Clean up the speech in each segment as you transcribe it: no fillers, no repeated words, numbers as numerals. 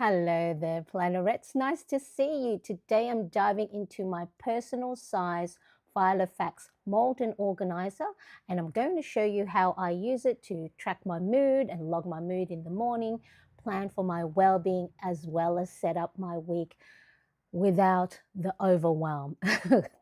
Hello there, Plannerets. Nice to see you. Today I'm diving into my personal size Filofax Malden organizer, and I'm going to show you how I use it to track my mood and log my mood in the morning, plan for my well-being, as well as set up my week without the overwhelm.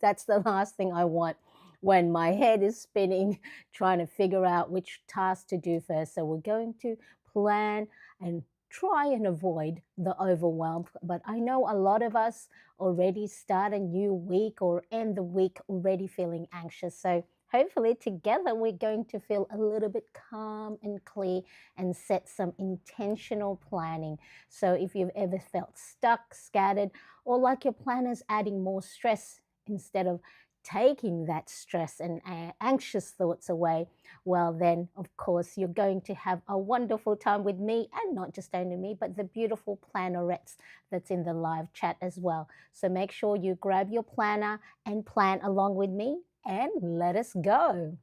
That's the last thing I want when my head is spinning, trying to figure out which task to do first. So we're going to plan and try and avoid the overwhelm. But I know a lot of us already start a new week or end the week already feeling anxious. So hopefully together we're going to feel a little bit calm and clear and set some intentional planning. So if you've ever felt stuck, scattered, or like your planner's adding more stress instead of taking that stress and anxious thoughts away, well, then, of course, you're going to have a wonderful time with me, and not just only me, but the beautiful plannerettes that's in the live chat as well. So make sure you grab your planner and plan along with me, and let us go.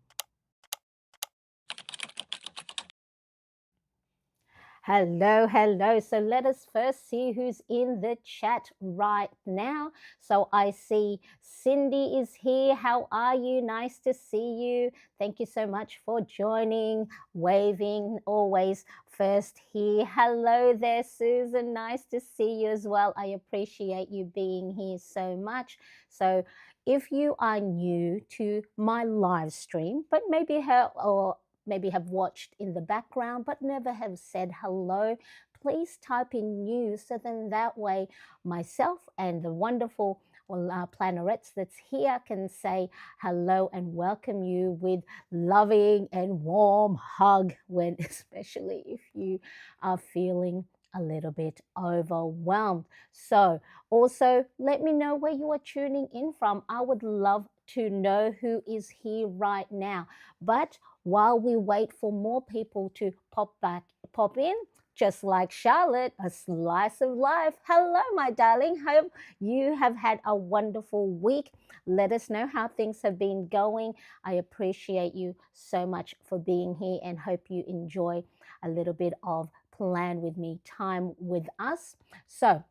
Hello, hello. So let us first see who's in the chat right now. So I see Cindy is here. How are you? Nice to see you. Thank you so much for joining, waving, always first here. Hello there, Susan. Nice to see you as well. I appreciate you being here so much. So if you are new to my live stream, but maybe maybe have watched in the background but never have said hello, please type in new so then that way myself and the wonderful plannerets that's here can say hello and welcome you with loving and warm hug when especially if you are feeling a little bit overwhelmed. So also let me know where you are tuning in from. I would love to know who is here right now. But while we wait for more people to pop in, just like Charlotte, a slice of life. Hello, my darling. Hope you have had a wonderful week. Let us know how things have been going. I appreciate you so much for being here and hope you enjoy a little bit of plan with me time with us. So,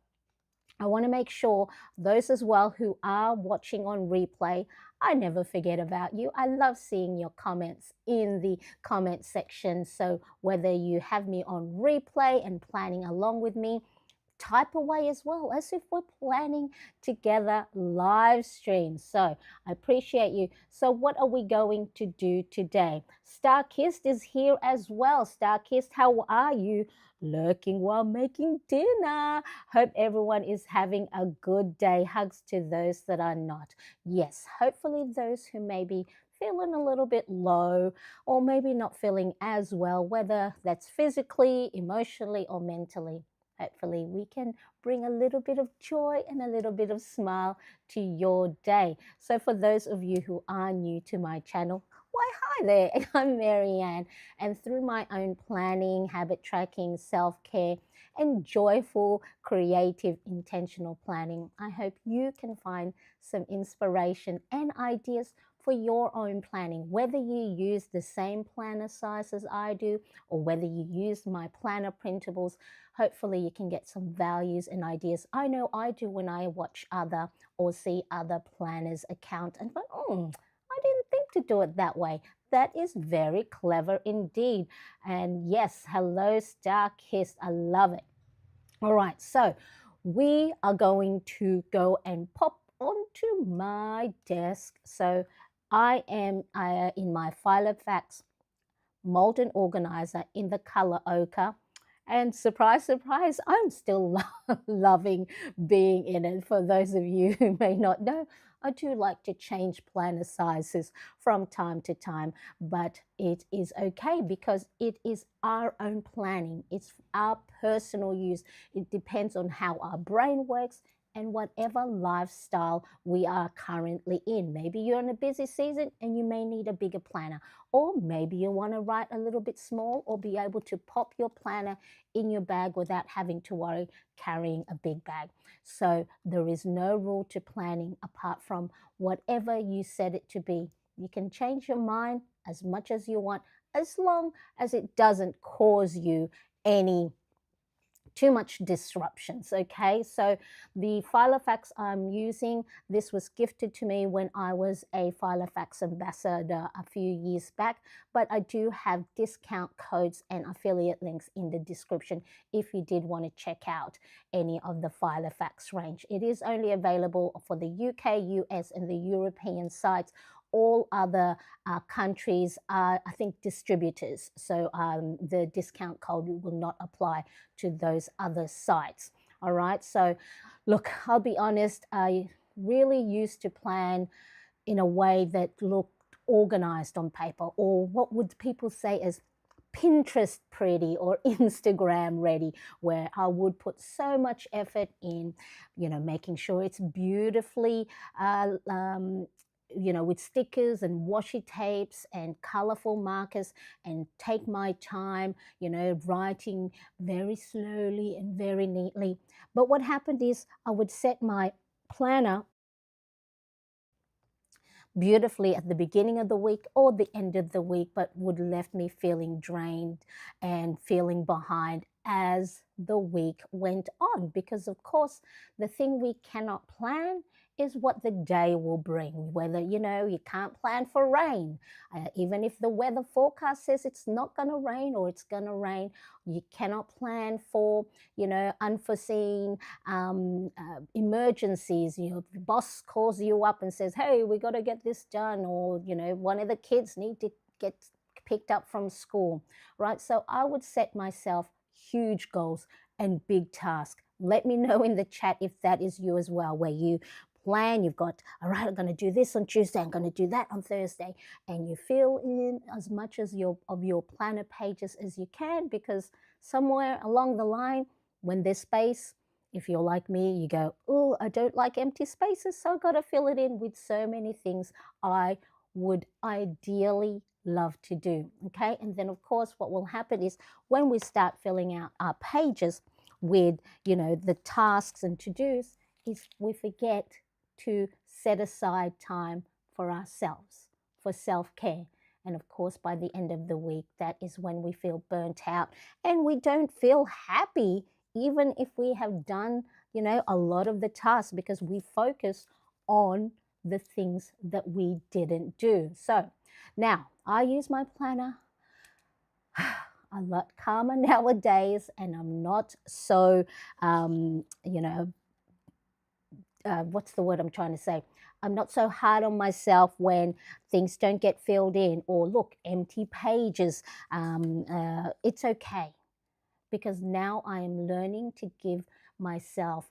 I want to make sure those as well who are watching on replay, I never forget about you. I love seeing your comments in the comment section. So whether you have me on replay and planning along with me, type away as well as if we're planning together live stream. So I appreciate you. So what are we going to do today? Starkist is here as well. Starkist, how are you? Lurking while making dinner. Hope everyone is having a good day. Hugs to those that are not. Yes, hopefully those who may be feeling a little bit low or maybe not feeling as well, whether that's physically, emotionally, or mentally. Hopefully, we can bring a little bit of joy and a little bit of smile to your day. So, for those of you who are new to my channel, why, hi there, I'm Marianne. And through my own planning, habit tracking, self care, and joyful, creative, intentional planning, I hope you can find some inspiration and ideas for your own planning, whether you use the same planner size as I do or whether you use my planner printables. Hopefully you can get some values and ideas. I know I do when I watch other or see other planners account and go, I didn't think to do it that way. That is very clever indeed. And yes, hello Star Kiss. I love it. All right, so we are going to go and pop onto my desk. So I am in my Filofax Malden organizer in the color ochre. And surprise, surprise, I'm still loving being in it. For those of you who may not know, I do like to change planner sizes from time to time, but it is okay because it is our own planning. It's our personal use. It depends on how our brain works and whatever lifestyle we are currently in. Maybe you're in a busy season and you may need a bigger planner, or maybe you want to write a little bit small or be able to pop your planner in your bag without having to worry carrying a big bag. So there is no rule to planning apart from whatever you set it to be. You can change your mind as much as you want, as long as it doesn't cause you any too much disruptions. Okay, so the Filofax I'm using, this was gifted to me when I was a Filofax ambassador a few years back, but I do have discount codes and affiliate links in the description if you did want to check out any of the Filofax range. It is only available for the UK, US, and the European sites. All other countries are, I think, distributors. So the discount code will not apply to those other sites. All right. So, look, I'll be honest, I really used to plan in a way that looked organized on paper, or what would people say as Pinterest pretty or Instagram ready, where I would put so much effort in, making sure it's beautifully with stickers and washi tapes and colorful markers, and take my time, writing very slowly and very neatly. But what happened is I would set my planner beautifully at the beginning of the week or the end of the week, but would left me feeling drained and feeling behind as the week went on. Because of course, the thing we cannot plan is what the day will bring. Whether, you can't plan for rain. Even if the weather forecast says it's not going to rain or it's going to rain, you cannot plan for, unforeseen emergencies. The boss calls you up and says, hey, we got to get this done, or one of the kids need to get picked up from school, right? So I would set myself huge goals and big tasks. Let me know in the chat if that is you as well, where you plan, you've got, all right, I'm going to do this on Tuesday, I'm going to do that on Thursday, and you fill in as much as your planner pages as you can, because somewhere along the line, when there's space, if you're like me, you go, oh, I don't like empty spaces, so I've got to fill it in with so many things I would ideally love to do. Okay, and then of course what will happen is when we start filling out our pages with the tasks and to-dos, is we forget to set aside time for ourselves, for self-care. And of course, by the end of the week, that is when we feel burnt out and we don't feel happy, even if we have done, a lot of the tasks, because we focus on the things that we didn't do. So now I use my planner a lot calmer nowadays, and I'm not so, what's the word I'm trying to say? I'm not so hard on myself when things don't get filled in, or look, empty pages. It's okay, because now I am learning to give myself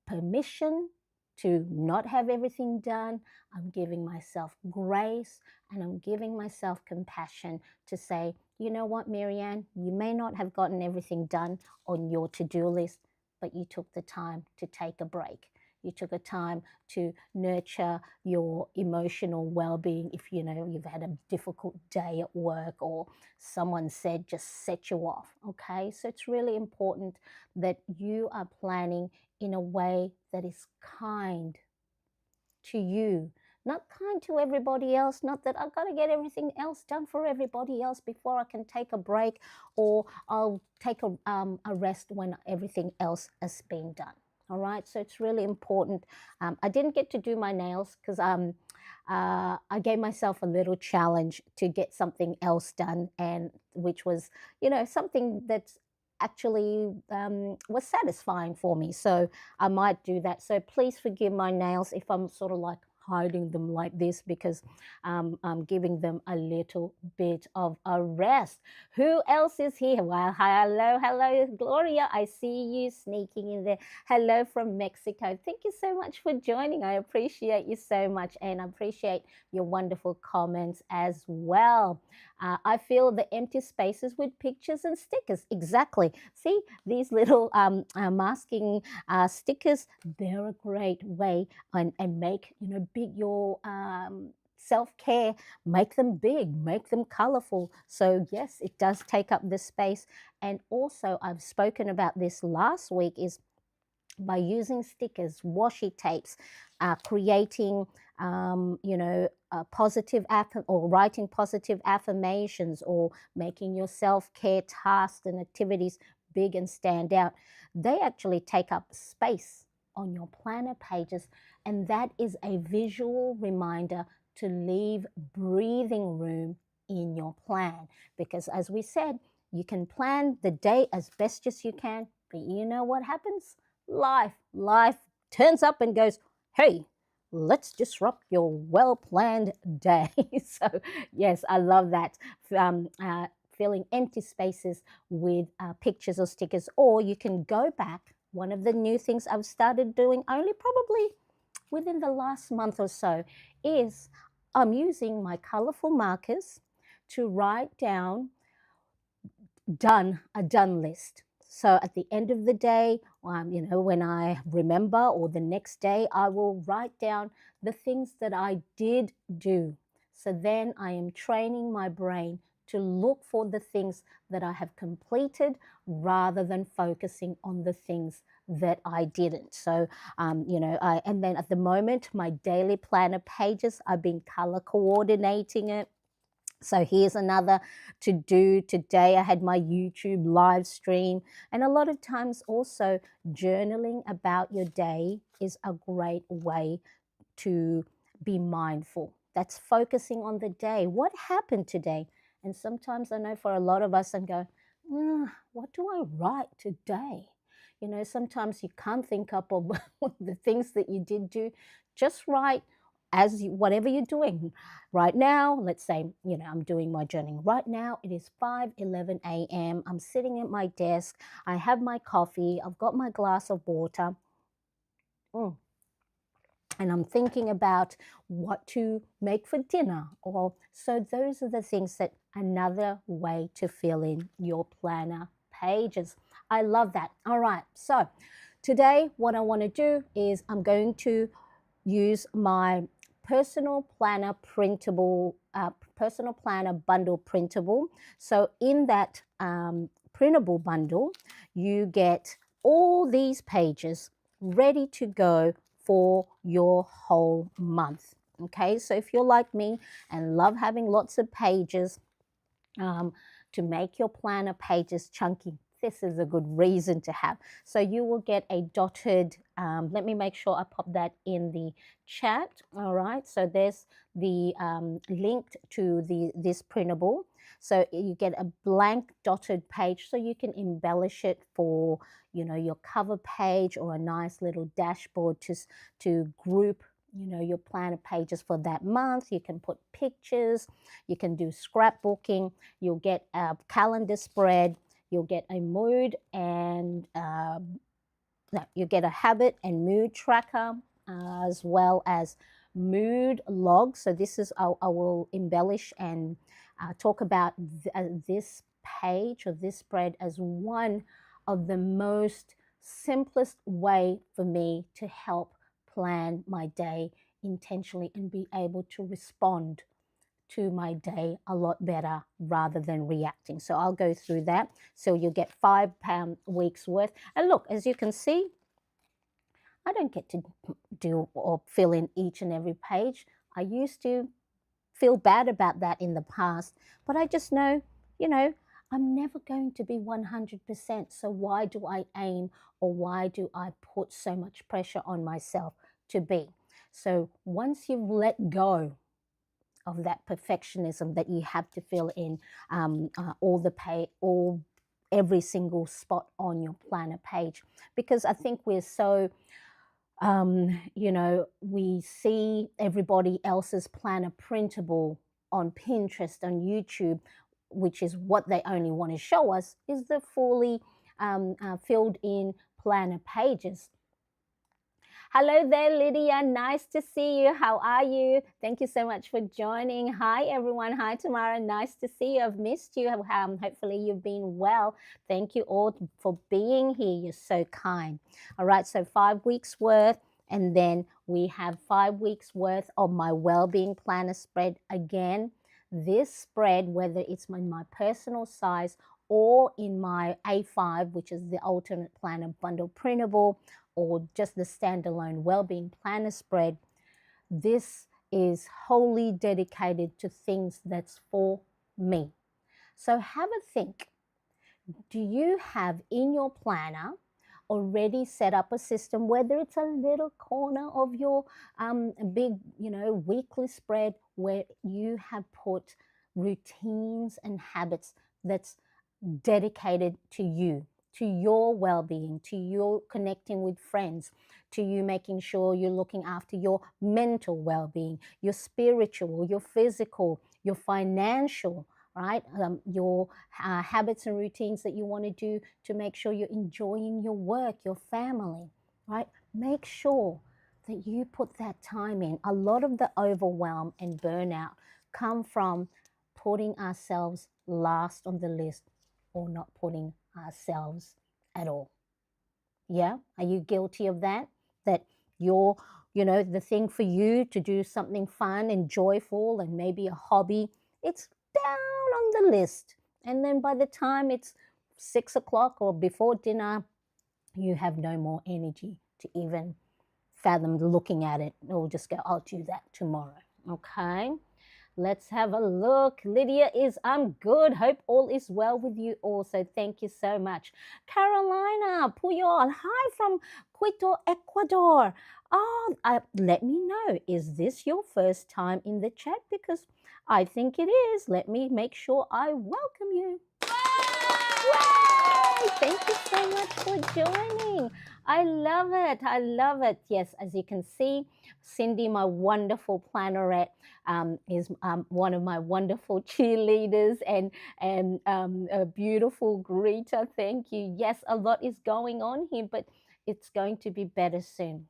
permission to not have everything done. I'm giving myself grace, and I'm giving myself compassion to say, you know what, Marianne, you may not have gotten everything done on your to-do list, but you took the time to take a break. You took a time to nurture your emotional well-being if you've had a difficult day at work, or someone said just set you off. Okay, so it's really important that you are planning in a way that is kind to you, not kind to everybody else. Not that I've got to get everything else done for everybody else before I can take a break, or I'll take a rest when everything else has been done. All right, so it's really important. I didn't get to do my nails because I gave myself a little challenge to get something else done, and which was, something that's actually was satisfying for me. So I might do that. So please forgive my nails if I'm sort of like hiding them like this, because I'm giving them a little bit of a rest. Who else is here? Well, hello, Gloria. I see you sneaking in there. Hello from Mexico. Thank you so much for joining. I appreciate you so much, and I appreciate your wonderful comments as well. I fill the empty spaces with pictures and stickers. Exactly. See, these little masking stickers, they're a great way and make, big your self-care, make them big, make them colorful. So yes, it does take up the space. And also, I've spoken about this last week, is by using stickers, washi tapes, creating, positive or writing positive affirmations, or making your self-care tasks and activities big and stand out, they actually take up space on your planner pages. And that is a visual reminder to leave breathing room in your plan. Because as we said, you can plan the day as best as you can, but you know what happens? Life turns up and goes, hey, let's disrupt your well-planned day. So yes, I love that. Filling empty spaces with pictures or stickers, or you can go back. One of the new things I've started doing only probably within the last month or so is I'm using my colorful markers to write down a done list. So at the end of the day, when I remember, or the next day, I will write down the things that I did do. So then I am training my brain to look for the things that I have completed rather than focusing on the things that I didn't. So, and then at the moment, my daily planner pages, I've been color coordinating it. So here's another to do today. I had my YouTube live stream, and a lot of times also journaling about your day is a great way to be mindful. That's focusing on the day. What happened today? And sometimes I know for a lot of us, I'm going, what do I write today? Sometimes you can't think up of the things that you did do. Just write whatever you're doing right now. Let's say I'm doing my journaling right now. It is 5:11 a.m. I'm sitting at my desk. I have my coffee. I've got my glass of water. And I'm thinking about what to make for dinner. Or so those are the things that another way to fill in your planner pages. I love that. All right. So today what I want to do is I'm going to use my personal planner bundle printable. So in that printable bundle, you get all these pages ready to go for your whole month. Okay, so if you're like me and love having lots of pages, to make your planner pages chunky, this is a good reason to have. So you will get a dotted, let me make sure I pop that in the chat. All right, so there's the link to this printable. So you get a blank dotted page, so you can embellish it for your cover page, or a nice little dashboard to group your planner pages for that month. You can put pictures, you can do scrapbooking, you'll get a calendar spread, you'll get a mood and you get a habit and mood tracker, as well as mood log. So this is, I will embellish and talk about this page or this spread as one of the most simplest way for me to help plan my day intentionally and be able to respond to my day a lot better rather than reacting. So I'll go through that. So you'll get 5 weeks worth. And look, as you can see, I don't get to do or fill in each and every page. I used to feel bad about that in the past, but I just know, I'm never going to be 100%. So why do I aim, or why do I put so much pressure on myself to be? So once you've let go of that perfectionism that you have to fill in every single spot on your planner page, because I think we're so we see everybody else's planner printable on Pinterest, on YouTube, which is what they only want to show us, is the fully filled in planner pages. Hello there, Lydia. Nice to see you. How are you? Thank you so much for joining. Hi, everyone. Hi, Tamara. Nice to see you. I've missed you. Hopefully, you've been well. Thank you all for being here. You're so kind. All right, so 5 weeks worth. And then we have 5 weeks worth of my well-being planner spread. Again, this spread, whether it's in my personal size or in my A5, which is the alternate planner bundle printable, or just the standalone well-being planner spread, this is wholly dedicated to things that's for me. So have a think. Do you have in your planner already set up a system, whether it's a little corner of your big, weekly spread where you have put routines and habits that's dedicated to you, to your well-being, to your connecting with friends, to you making sure you're looking after your mental well-being, your spiritual, your physical, your financial, right? Your habits and routines that you want to do to make sure you're enjoying your work, your family, right? Make sure that you put that time in. A lot of the overwhelm and burnout come from putting ourselves last on the list or not putting ourselves at all. Yeah, are you guilty of that? That you're, the thing for you to do something fun and joyful and maybe a hobby, it's down on the list. And then by the time it's 6 o'clock or before dinner, you have no more energy to even fathom looking at it. Or just go, I'll do that tomorrow. Okay. Let's have a look. Lydia is, I'm good. Hope all is well with you also. Thank you so much. Carolina Puyol, hi from Quito, Ecuador. Oh, let me know. Is this your first time in the chat? Because I think it is. Let me make sure I welcome you. Yay! Thank you so much for joining. I love it. I love it. Yes, as you can see, Cindy, my wonderful plannerette, is one of my wonderful cheerleaders and a beautiful greeter. Thank you. Yes, a lot is going on here, but it's going to be better soon.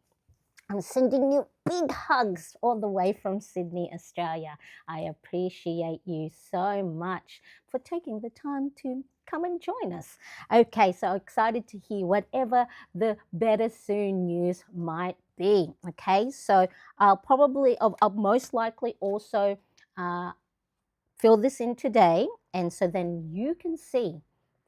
I'm sending you big hugs all the way from Sydney, Australia. I appreciate you so much for taking the time to come and join us. Okay, so excited to hear whatever the better soon news might be. Okay, so I'll most likely also uh, fill this in today, and so then you can see,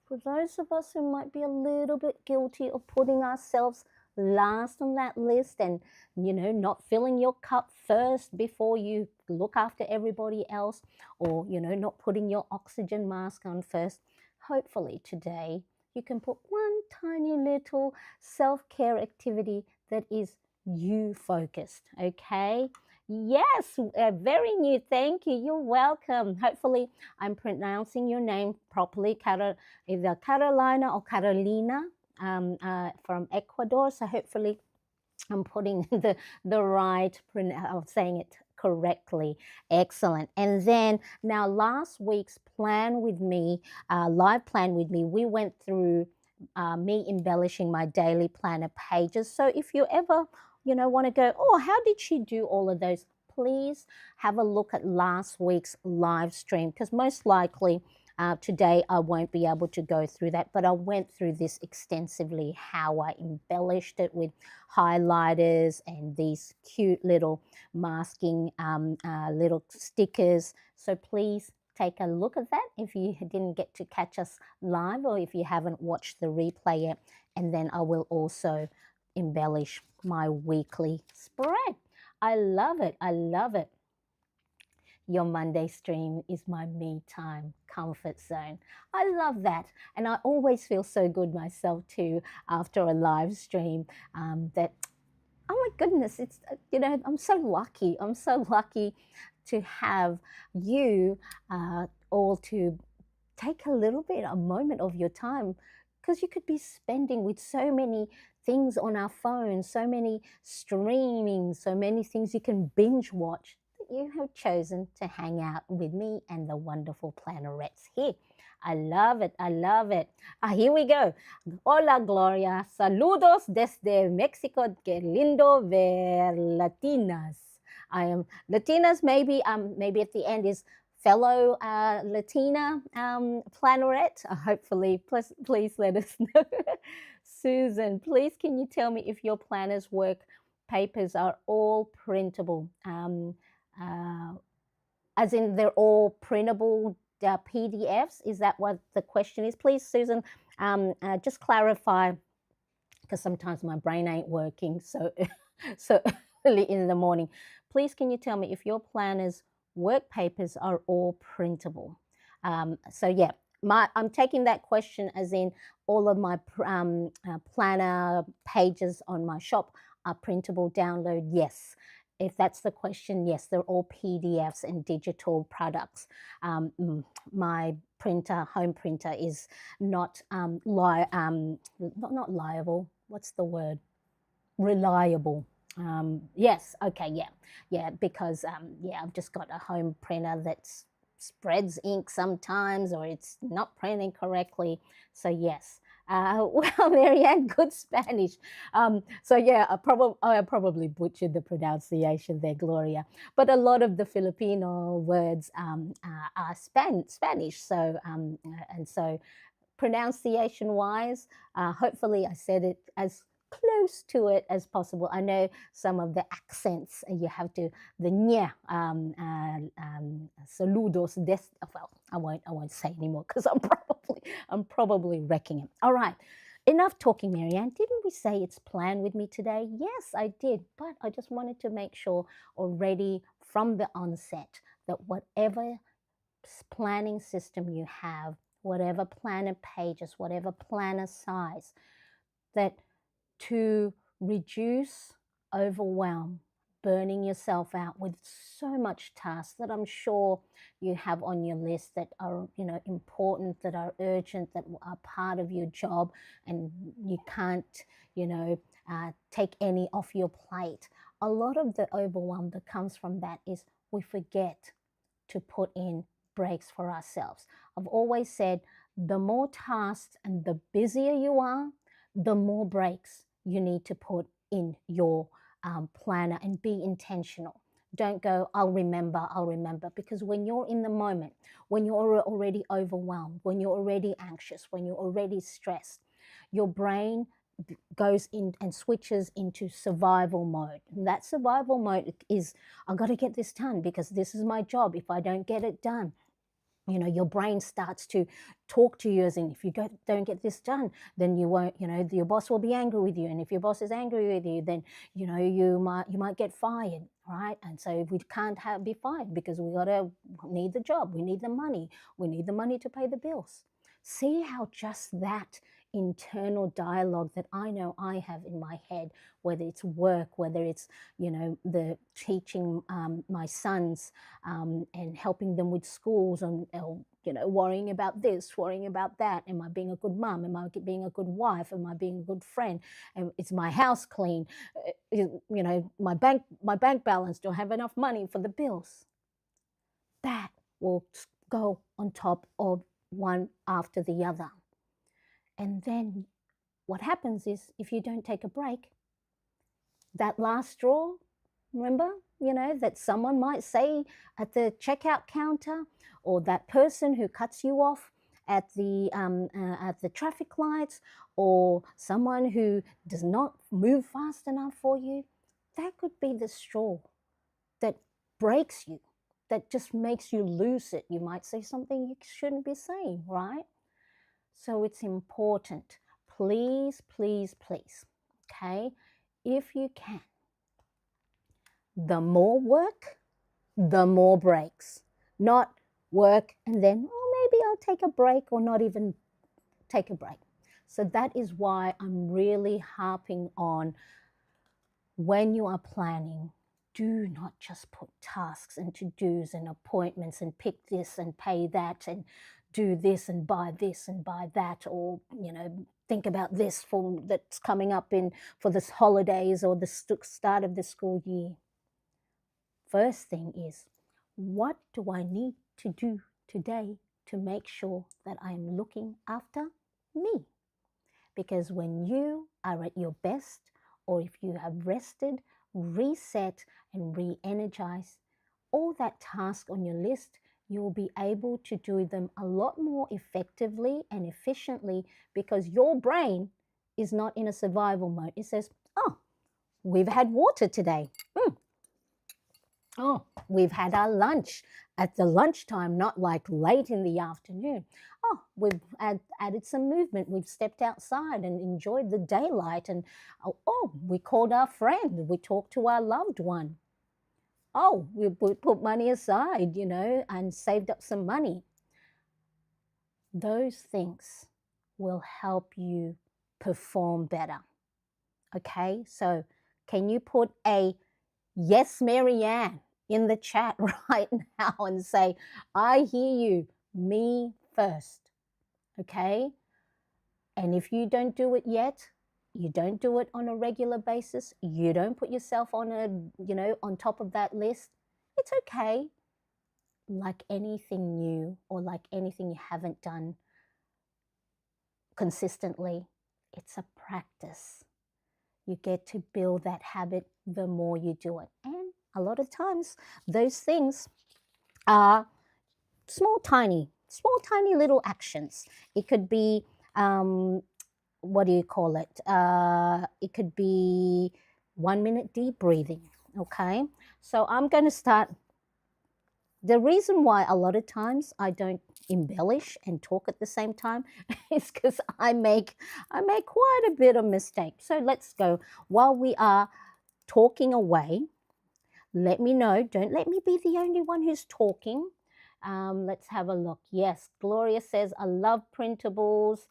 for those of us who might be a little bit guilty of putting ourselves last on that list and not filling your cup first before you look after everybody else, or not putting your oxygen mask on first, hopefully today you can put one tiny little self-care activity that is you focused. Okay. Yes, very new. Thank you. You're welcome. Hopefully, I'm pronouncing your name properly, either Carolina or Carolina, from Ecuador. So hopefully, I'm putting the right, I'm saying it correctly. Excellent. And then now, last week's plan with me, live plan with me, we went through me embellishing my daily planner pages. So if you ever, want to go, oh, how did she do all of those? Please have a look at last week's live stream, because most likely today I won't be able to go through that, but I went through this extensively, how I embellished it with highlighters and these cute little masking little stickers. So please take a look at that if you didn't get to catch us live, or if you haven't watched the replay yet. And then I will also embellish my weekly spread. I love it. I love it. Your Monday stream is my me time comfort zone. I love that. And I always feel so good myself too after a live stream, that, oh my goodness, it's, I'm so lucky. I'm so lucky to have you all to take a little bit, a moment of your time, because you could be spending with so many things on our phones, so many streaming, so many things you can binge watch, that you have chosen to hang out with me and the wonderful plannerettes here. I love it. I love it. Here we go. Hola, Gloria. Saludos desde Mexico. Qué lindo ver Latinas. I am Latinas. Maybe at the end is fellow Latina plannerette. Hopefully, please let us know. Susan, please can you tell me if your planners work papers are all printable? As in they're all printable PDFs? Is that what the question is? Please, Susan, just clarify, because sometimes my brain ain't working so so early in the morning. Please, can you tell me if your planners work papers are all printable? So yeah, I'm taking that question as in all of my planner pages on my shop are printable download. Yes. If that's the question, yes, they're all PDFs and digital products. My printer, home printer, is not not liable. What's the word? Reliable. Yes, okay, yeah, yeah, because yeah, I've just got a home printer that spreads ink sometimes, or it's not printing correctly. So yes. Well, Marianne, good Spanish. So yeah, I probably butchered the pronunciation there, Gloria. But a lot of the Filipino words are Spanish. So and so pronunciation wise, hopefully I said it as close to it as possible. I know some of the accents you have to the nya saludos des, well, I won't say anymore because I'm probably wrecking it. All right. Enough talking, Marianne. Didn't we say it's plan with me today? Yes, I did, but I just wanted to make sure already from the onset that whatever planning system you have, whatever planner pages, whatever planner size, that to reduce overwhelm, burning yourself out with so much tasks that I'm sure you have on your list that are, important, that are urgent, that are part of your job, and you can't, take any off your plate. A lot of the overwhelm that comes from that is we forget to put in breaks for ourselves. I've always said the more tasks and the busier you are, the more breaks you need to put in your planner and be intentional. Don't go, I'll remember, because when you're in the moment, when you're already overwhelmed, when you're already anxious, when you're already stressed, your brain goes in and switches into survival mode. And that survival mode is, I've got to get this done because this is my job. If I don't get it done, your brain starts to talk to you as in, if you don't get this done, then you won't, your boss will be angry with you. And if your boss is angry with you, then, you might get fired, right? And so we can't be fired because need the job. We need the money. We need the money to pay the bills. See how just that internal dialogue that I know I have in my head, whether it's work, whether it's, the teaching my sons and helping them with schools and, worrying about this, worrying about that. Am I being a good mom? Am I being a good wife? Am I being a good friend? And is my house clean? My bank balance, do I have enough money for the bills? That will go on top of one after the other. And then what happens is if you don't take a break, that last straw, remember, that someone might say at the checkout counter, or that person who cuts you off at the traffic lights, or someone who does not move fast enough for you, that could be the straw that breaks you, that just makes you lose it. You might say something you shouldn't be saying, right? So it's important. Please, please, please, okay? If you can, the more work, the more breaks. Not work and then, oh, maybe I'll take a break, or not even take a break. So that is why I'm really harping on, when you are planning, do not just put tasks and to-dos and appointments and pick this and pay that and do this and buy that, or think about this that's coming up for this holidays or the start of the school year. First thing is, what do I need to do today to make sure that I'm looking after me? Because when you are at your best, or if you have rested, reset, and re-energize, all that task on your list, you will be able to do them a lot more effectively and efficiently, because your brain is not in a survival mode. It says, oh, we've had water today. Oh, we've had our lunch at the lunchtime, not like late in the afternoon. Oh, we've added some movement. We've stepped outside and enjoyed the daylight. And oh, we called our friend. We talked to our loved one. Oh, we put money aside, and saved up some money. those things will help you perform better. Okay, so can you put a yes, Marianne, in the chat right now and say, I hear you, me first. Okay, and if you don't do it yet, you don't do it on a regular basis, you don't put yourself on on top of that list, it's okay. Like anything new or like anything you haven't done consistently, it's a practice. You get to build that habit the more you do it. And a lot of times, those things are small, tiny little actions. It could be, what do you call it? It could be 1 minute deep breathing. Okay. So I'm going to start. The reason why a lot of times I don't embellish and talk at the same time is because I make quite a bit of mistakes. So let's go. While we are talking away, let me know. Don't let me be the only one who's talking. Let's have a look. Yes, Gloria says, I love printables.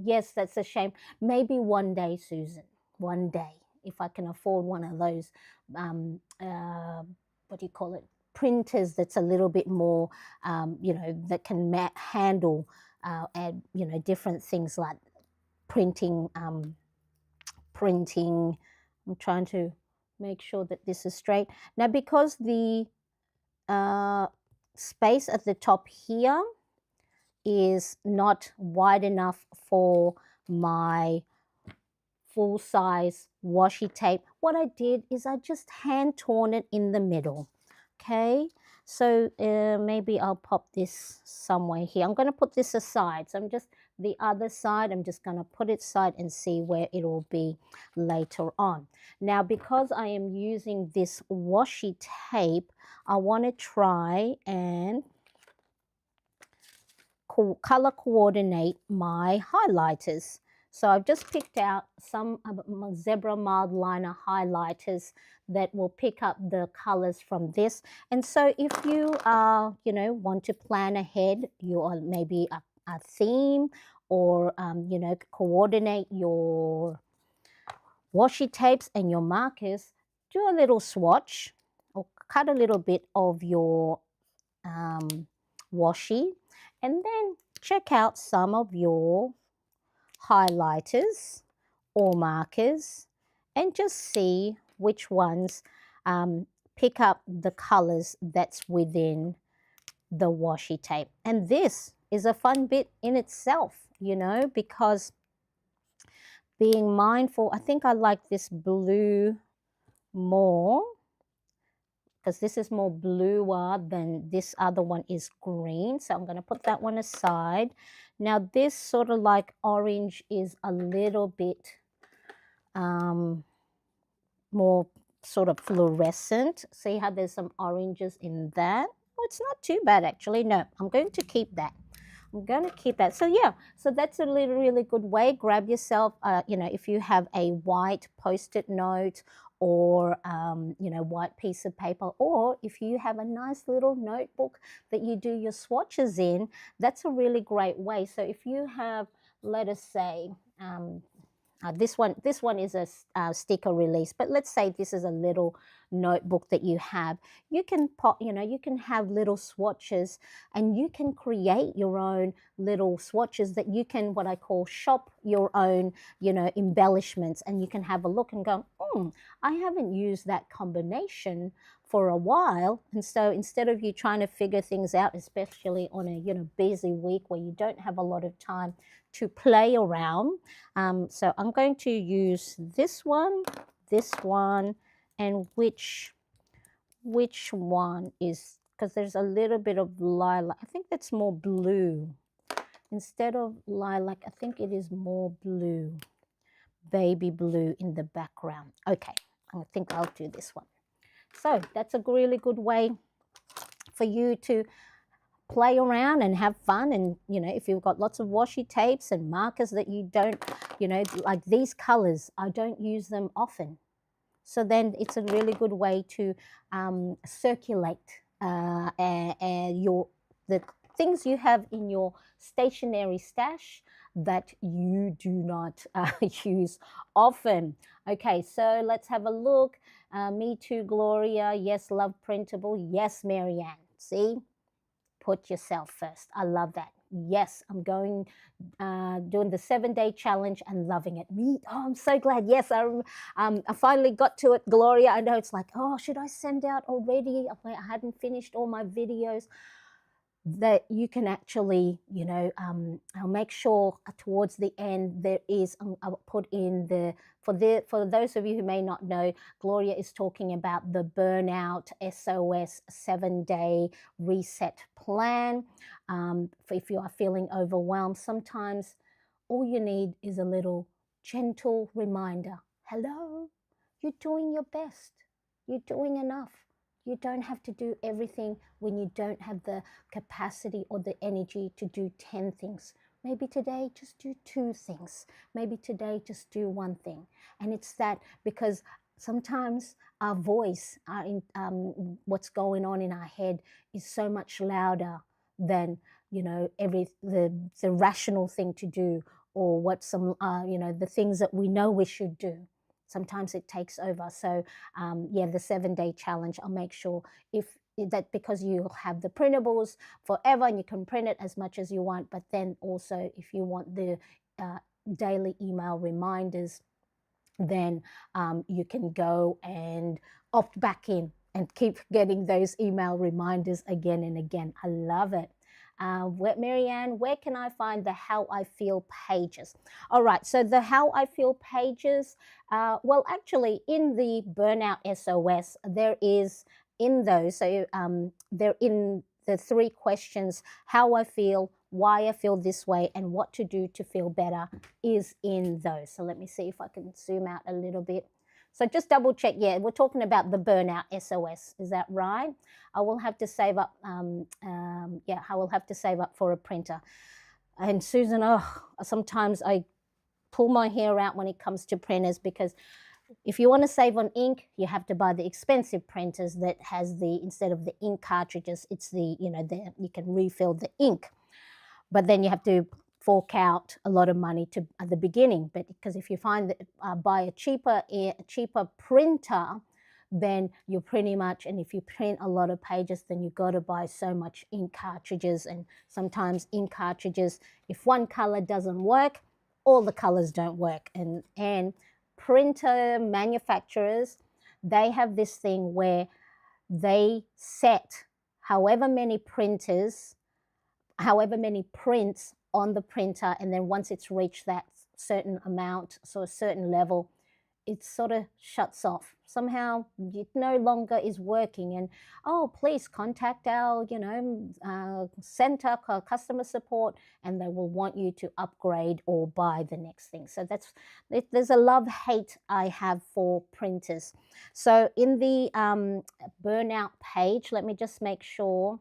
Yes, that's a shame. Maybe one day, Susan, one day, if I can afford one of those, what do you call it? Printers that's a little bit more, that can handle and, different things like printing. Printing. I'm trying to make sure that this is straight. Now, because the space at the top here is not wide enough for my full size washi tape, what I did is I just hand torn it in the middle. Okay, so maybe I'll pop this somewhere here. I'm going to put this aside. So I'm just the other side. I'm just going to put it aside and see where it will be later on. Now, because I am using this washi tape, I want to try and color coordinate my highlighters. So I've just picked out some zebra mild liner highlighters that will pick up the colors from this. And so if you want to plan ahead, you are maybe a theme or coordinate your washi tapes and your markers, do a little swatch or cut a little bit of your washi, and then check out some of your highlighters or markers and just see which ones pick up the colors that's within the washi tape. And this is a fun bit in itself, because being mindful, I think I like this blue more because this is more bluer than this other one is green. So I'm going to put that one aside. Now this sort of like orange is a little bit more sort of fluorescent. See how there's some oranges in that? Oh, it's not too bad actually. No, I'm going to keep that. I'm going to keep that. So yeah, so that's a really good way. Grab yourself, if you have a white Post-it note or, white piece of paper, or if you have a nice little notebook that you do your swatches in, that's a really great way. So if you have, let us say, this one is a sticker release, but let's say this is a little notebook that you have. You can you can have little swatches, and you can create your own little swatches that you can, what I call, shop your own, embellishments, and you can have a look and go, I haven't used that combination for a while. And so instead of you trying to figure things out, especially on a busy week where you don't have a lot of time to play around, so I'm going to use this one, and which one is, because there's a little bit of lilac. I think that's more blue. Instead of lilac, I think it is more blue, baby blue in the background. Okay, I think I'll do this one. So that's a really good way for you to play around and have fun. And if you've got lots of washi tapes and markers that you don't, like these colors, I don't use them often, so then it's a really good way to circulate the things you have in your stationary stash that you do not use often. Okay, so let's have a look. Me too, Gloria. Yes, love printable. Yes, Marianne. See, put yourself first. I love that. Yes, I'm going doing the 7-day challenge and loving it. Me, oh, I'm so glad. Yes, I finally got to it, Gloria. I know it's like, oh, should I send out already? I hadn't finished all my videos. That you can actually, I'll make sure towards the end there is, I'll put in for those of you who may not know, Gloria is talking about the Burnout SOS 7-day reset plan. If you are feeling overwhelmed, sometimes all you need is a little gentle reminder. Hello, you're doing your best. You're doing enough. You don't have to do everything when you don't have the capacity or the energy to do 10 things. Maybe today just do 2 things. Maybe today just do 1 thing. And it's that because sometimes our voice, what's going on in our head is so much louder than the rational thing to do, or what the things that we know we should do. Sometimes it takes over. So the 7-day challenge, I'll make sure because you'll have the printables forever and you can print it as much as you want, but then also if you want the daily email reminders, then you can go and opt back in and keep getting those email reminders again and again. I love it. Marianne, where can I find the How I Feel pages? All right, so the How I Feel pages, well, actually, in the Burnout SOS, there is in those, so they're in the 3 questions: how I feel, why I feel this way, and what to do to feel better is in those. So let me see if I can zoom out a little bit. So just double check. Yeah, we're talking about the Burnout SOS. Is that right? I will have to save up. I will have to save up for a printer. And Susan, sometimes I pull my hair out when it comes to printers, because if you want to save on ink, you have to buy the expensive printers that has instead of the ink cartridges, it's you can refill the ink. But then you have to fork out a lot of money at the beginning. But because if you find that buy a cheaper printer, then you pretty much, and if you print a lot of pages, then you got to buy so much ink cartridges. And sometimes ink cartridges, if one color doesn't work, all the colors don't work. And printer manufacturers, they have this thing where they set however many prints on the printer, and then once it's reached that certain amount, so a certain level, it sort of shuts off. Somehow it no longer is working, and please contact our center, customer support, and they will want you to upgrade or buy the next thing. So there's a love-hate I have for printers. So in the Burnout page, let me just make sure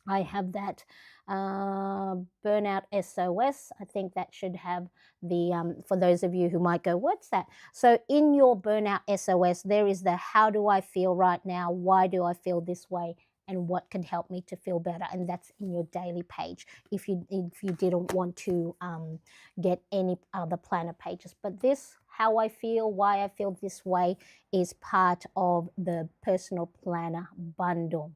I have that Burnout SOS. I think that should have the, for those of you who might go, what's that? So in your Burnout SOS, there is the how do I feel right now? Why do I feel this way? And what can help me to feel better? And that's in your daily page if you didn't want to get any other planner pages. But this, how I feel, why I feel this way, is part of the personal planner bundle.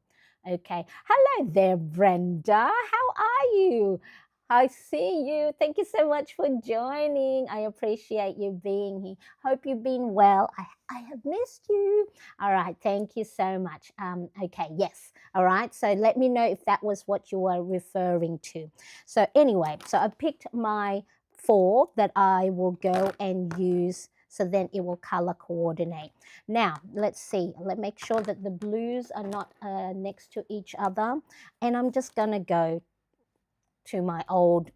Okay. Hello there, Brenda. How are you? I see you. Thank you so much for joining. I appreciate you being here. Hope you've been well. I have missed you. All right. Thank you so much. Okay. Yes. All right. So let me know if that was what you were referring to. So anyway, so I picked my 4 that I will go and use, so then it will color coordinate. Now, let's see. Let's make sure that the blues are not next to each other. And I'm just going to go to my good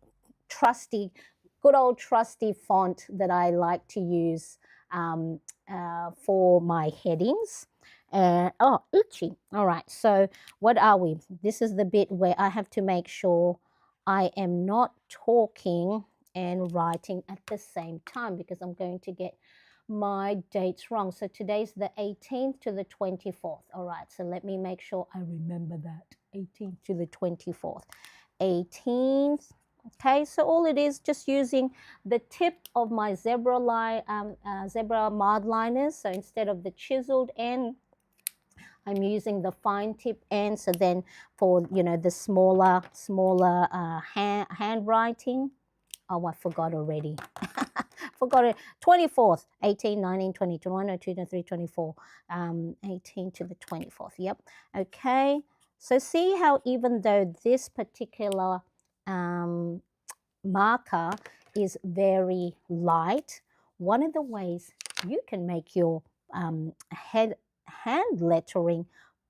old trusty font that I like to use for my headings. Itchy. All right. So what are we? This is the bit where I have to make sure I am not talking and writing at the same time, because I'm going to get my dates wrong. So today's the 18th to the 24th. All right, so let me make sure I remember that, 18th to the 24th. 18th. Okay, so all it is, just using the tip of my zebra line, zebra mild liners. So instead of the chiseled end, I'm using the fine tip end. So then for, you know, the smaller handwriting. Oh, I forgot already. Forgot it. 24th, 18, 19, 20, 21, 22, 23, 24. 18 to the 24th. Yep. Okay. So see how even though this particular marker is very light, one of the ways you can make your hand lettering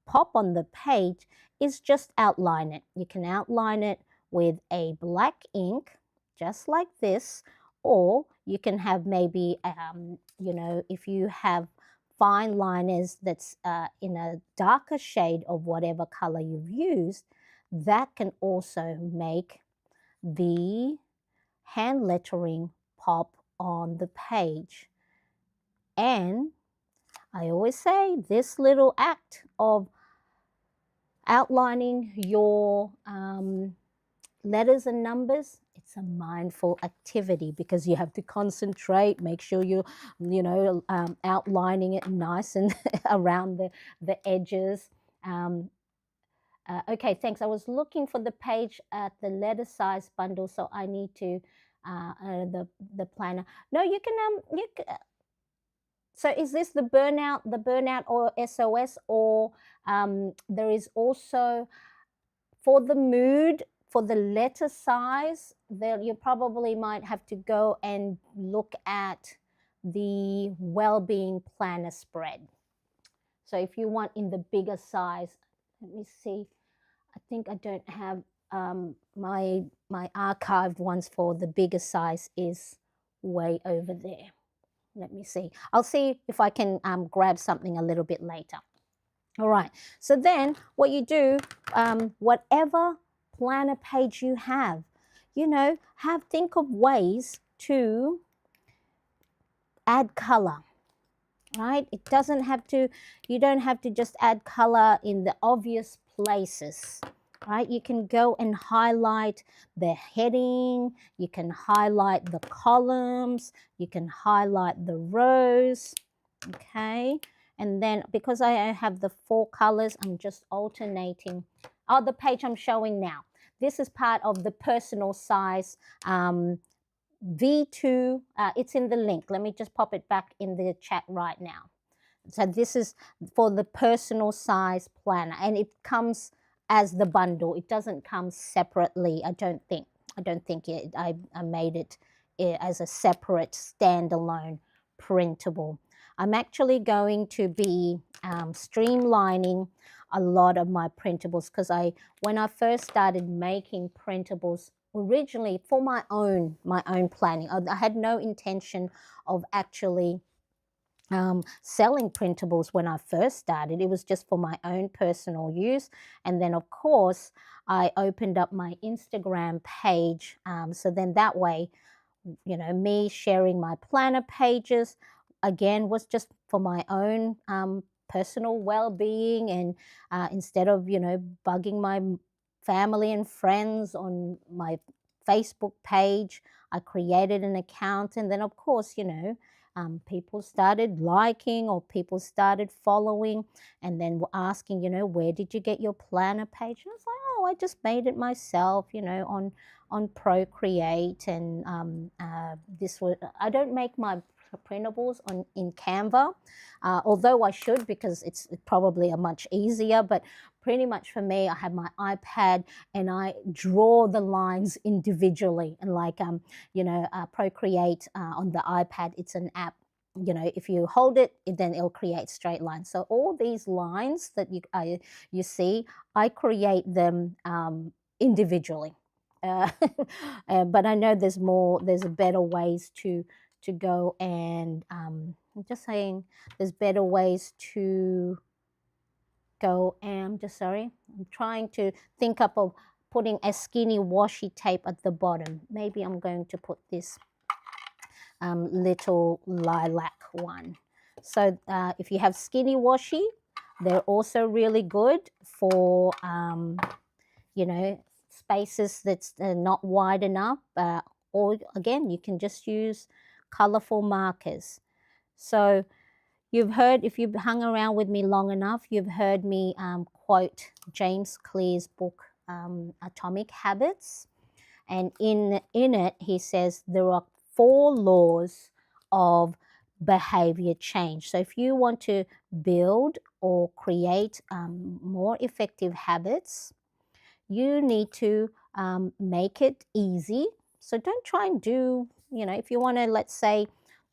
pop on the page is just outline it. You can outline it with a black ink, just like this, or you can have maybe, you know, if you have fine liners that's in a darker shade of whatever color you've used, that can also make the hand lettering pop on the page. And I always say this little act of outlining your letters and numbers, it's a mindful activity because you have to concentrate, make sure you're, you know, outlining it nice and around the edges. Okay, thanks. I was looking for the page at the letter size bundle, so I need to the planner. No, you can so is this the burnout or SOS, or there is also for the mood, for the letter size, there you probably might have to go and look at the well-being planner spread. So if you want in the bigger size, let me see. I think I don't have my archived ones for the bigger size is way over there. Let me see. I'll see if I can grab something a little bit later. All right. So then what you do, whatever planner page you have, you know, think of ways to add color. Right? It doesn't have to, you don't have to just add color in the obvious places, right? You can go and highlight the heading, you can highlight the columns, you can highlight the rows, okay? And then because I have the 4 colors, I'm just alternating. Oh, the page I'm showing now. This is part of the personal size V2, it's in the link. Let me just pop it back in the chat right now. So this is for the personal size planner, and it comes as the bundle. It doesn't come separately, I don't think. I made it as a separate standalone printable. I'm actually going to be streamlining a lot of my printables because when I first started making printables originally for my own planning, I had no intention of actually selling printables when I first started. It was just for my own personal use. And then, of course, I opened up my Instagram page. So then that way, you know, me sharing my planner pages, again, was just for my own personal well-being. And instead of, you know, bugging my family and friends on my Facebook page, I created an account. And then, of course, you know, people started liking or people started following and then were asking, you know, where did you get your planner page? And I was like, oh, I just made it myself, you know, on Procreate. And this was, I don't make my printables in Canva, although I should because it's probably a much easier, but pretty much for me, I have my iPad and I draw the lines individually. And like, you know, Procreate on the iPad, it's an app. You know, if you hold it, then it'll create straight lines. So all these lines that you see, I create them individually. But I know there's better ways to go, and I'm just saying there's better ways to go. And just sorry, I'm trying to think up of putting a skinny washi tape at the bottom. Maybe I'm going to put this little lilac one. So if you have skinny washi, they're also really good for you know, spaces that's not wide enough, or again, you can just use colorful markers. So you've heard, if you've hung around with me long enough, you've heard me quote James Clear's book, Atomic Habits. And in it, he says there are 4 laws of behavior change. So if you want to build or create more effective habits, you need to make it easy. So don't try and do, if you want to, let's say,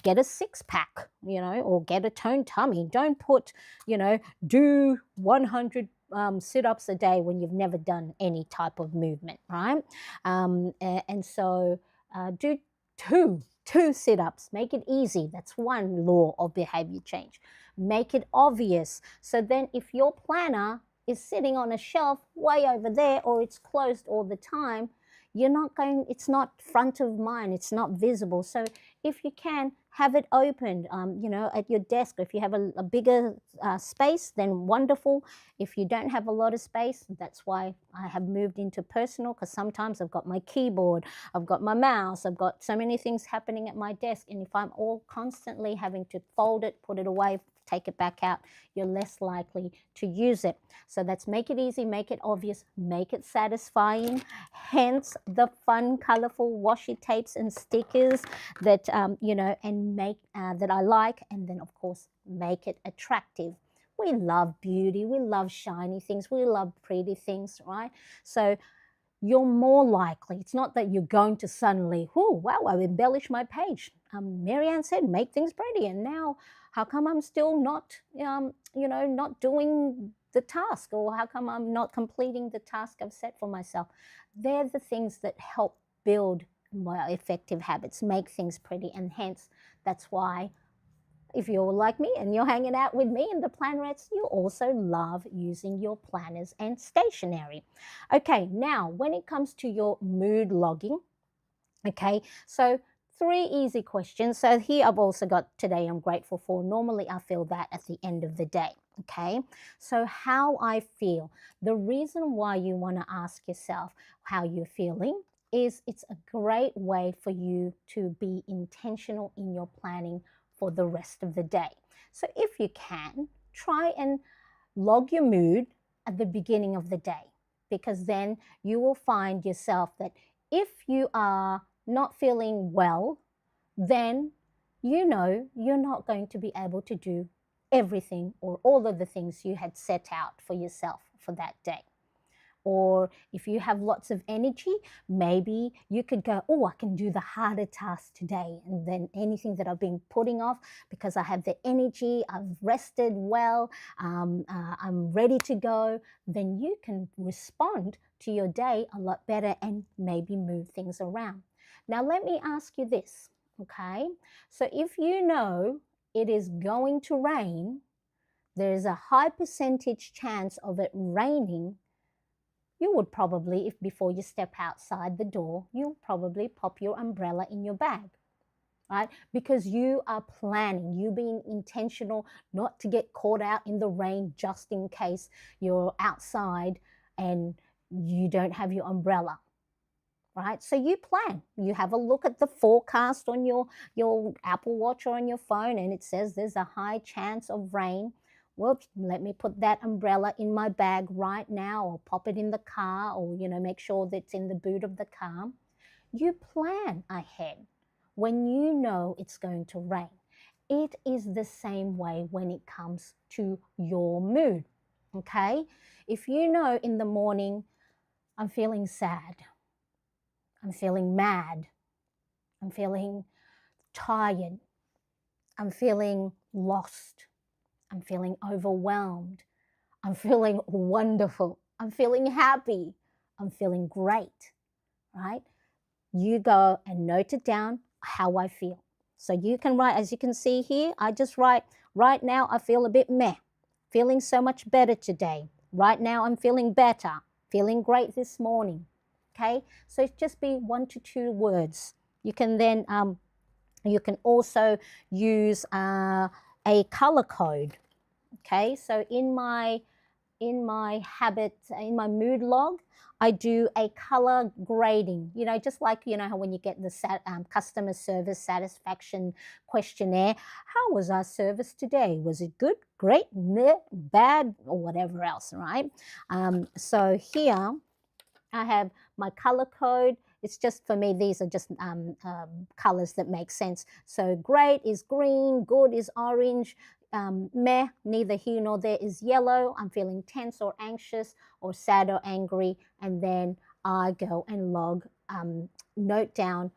get a 6-pack, or get a toned tummy, don't put, do 100 sit-ups a day when you've never done any type of movement, right? And so do two sit-ups. Make it easy. That's one law of behavior change. Make it obvious. So then if your planner is sitting on a shelf way over there, or it's closed all the time, it's not front of mind, it's not visible. So if you can, have it opened, at your desk. If you have a bigger space, then wonderful. If you don't have a lot of space, that's why I have moved into personal, because sometimes I've got my keyboard, I've got my mouse, I've got so many things happening at my desk. And if I'm all constantly having to fold it, put it away, take it back out, you're less likely to use it. So that's make it easy, make it obvious, make it satisfying. Hence the fun, colorful washi tapes and stickers that, and make that I like. And then, of course, make it attractive. We love beauty, we love shiny things, we love pretty things, right? So you're more likely, it's not that you're going to suddenly, oh, wow, I've embellished my page. Marianne said, make things pretty. And now, how come I'm still not, not doing the task? Or how come I'm not completing the task I've set for myself? They're the things that help build more effective habits, make things pretty. And hence, that's why, if you're like me and you're hanging out with me in the Planrettes, you also love using your planners and stationery. Okay, now when it comes to your mood logging, okay, so 3 easy questions. So here I've also got today I'm grateful for. Normally I feel that at the end of the day, okay? So how I feel. The reason why you want to ask yourself how you're feeling is it's a great way for you to be intentional in your planning for the rest of the day. So if you can, try and log your mood at the beginning of the day, because then you will find yourself that if you are not feeling well, then you're not going to be able to do everything or all of the things you had set out for yourself for that day. Or if you have lots of energy, maybe you could go, oh, I can do the harder task today. And then anything that I've been putting off, because I have the energy, I've rested well, I'm ready to go, then you can respond to your day a lot better and maybe move things around. Now, let me ask you this, okay? So if you know it is going to rain, there's a high percentage chance of it raining, you would probably, if before you step outside the door, you'll probably pop your umbrella in your bag, right? Because you are planning, you being intentional not to get caught out in the rain just in case you're outside and you don't have your umbrella, right? So you plan, you have a look at the forecast on your Apple Watch or on your phone, and it says there's a high chance of rain. Whoops, let me put that umbrella in my bag right now, or pop it in the car, or, make sure that it's in the boot of the car. You plan ahead when you know it's going to rain. It is the same way when it comes to your mood, okay? If you know in the morning, I'm feeling sad, I'm feeling mad, I'm feeling tired, I'm feeling lost, I'm feeling overwhelmed, I'm feeling wonderful, I'm feeling happy, I'm feeling great, right? You go and note it down how I feel. So you can write, as you can see here, I just write, right now I feel a bit meh, feeling so much better today. Right now I'm feeling better, feeling great this morning, okay? So it's just be 1 to 2 words. You can then, you can also use a color code. Okay, so in my in my habit, in my mood log, I do a color grading, just like, how when you get the customer service satisfaction questionnaire, how was our service today? Was it good, great, meh, bad, or whatever else, right? So here I have my color code. It's just for me, these are just colors that make sense. So great is green, good is orange, meh, neither here nor there is yellow. I'm feeling tense or anxious or sad or angry. And then I go and note down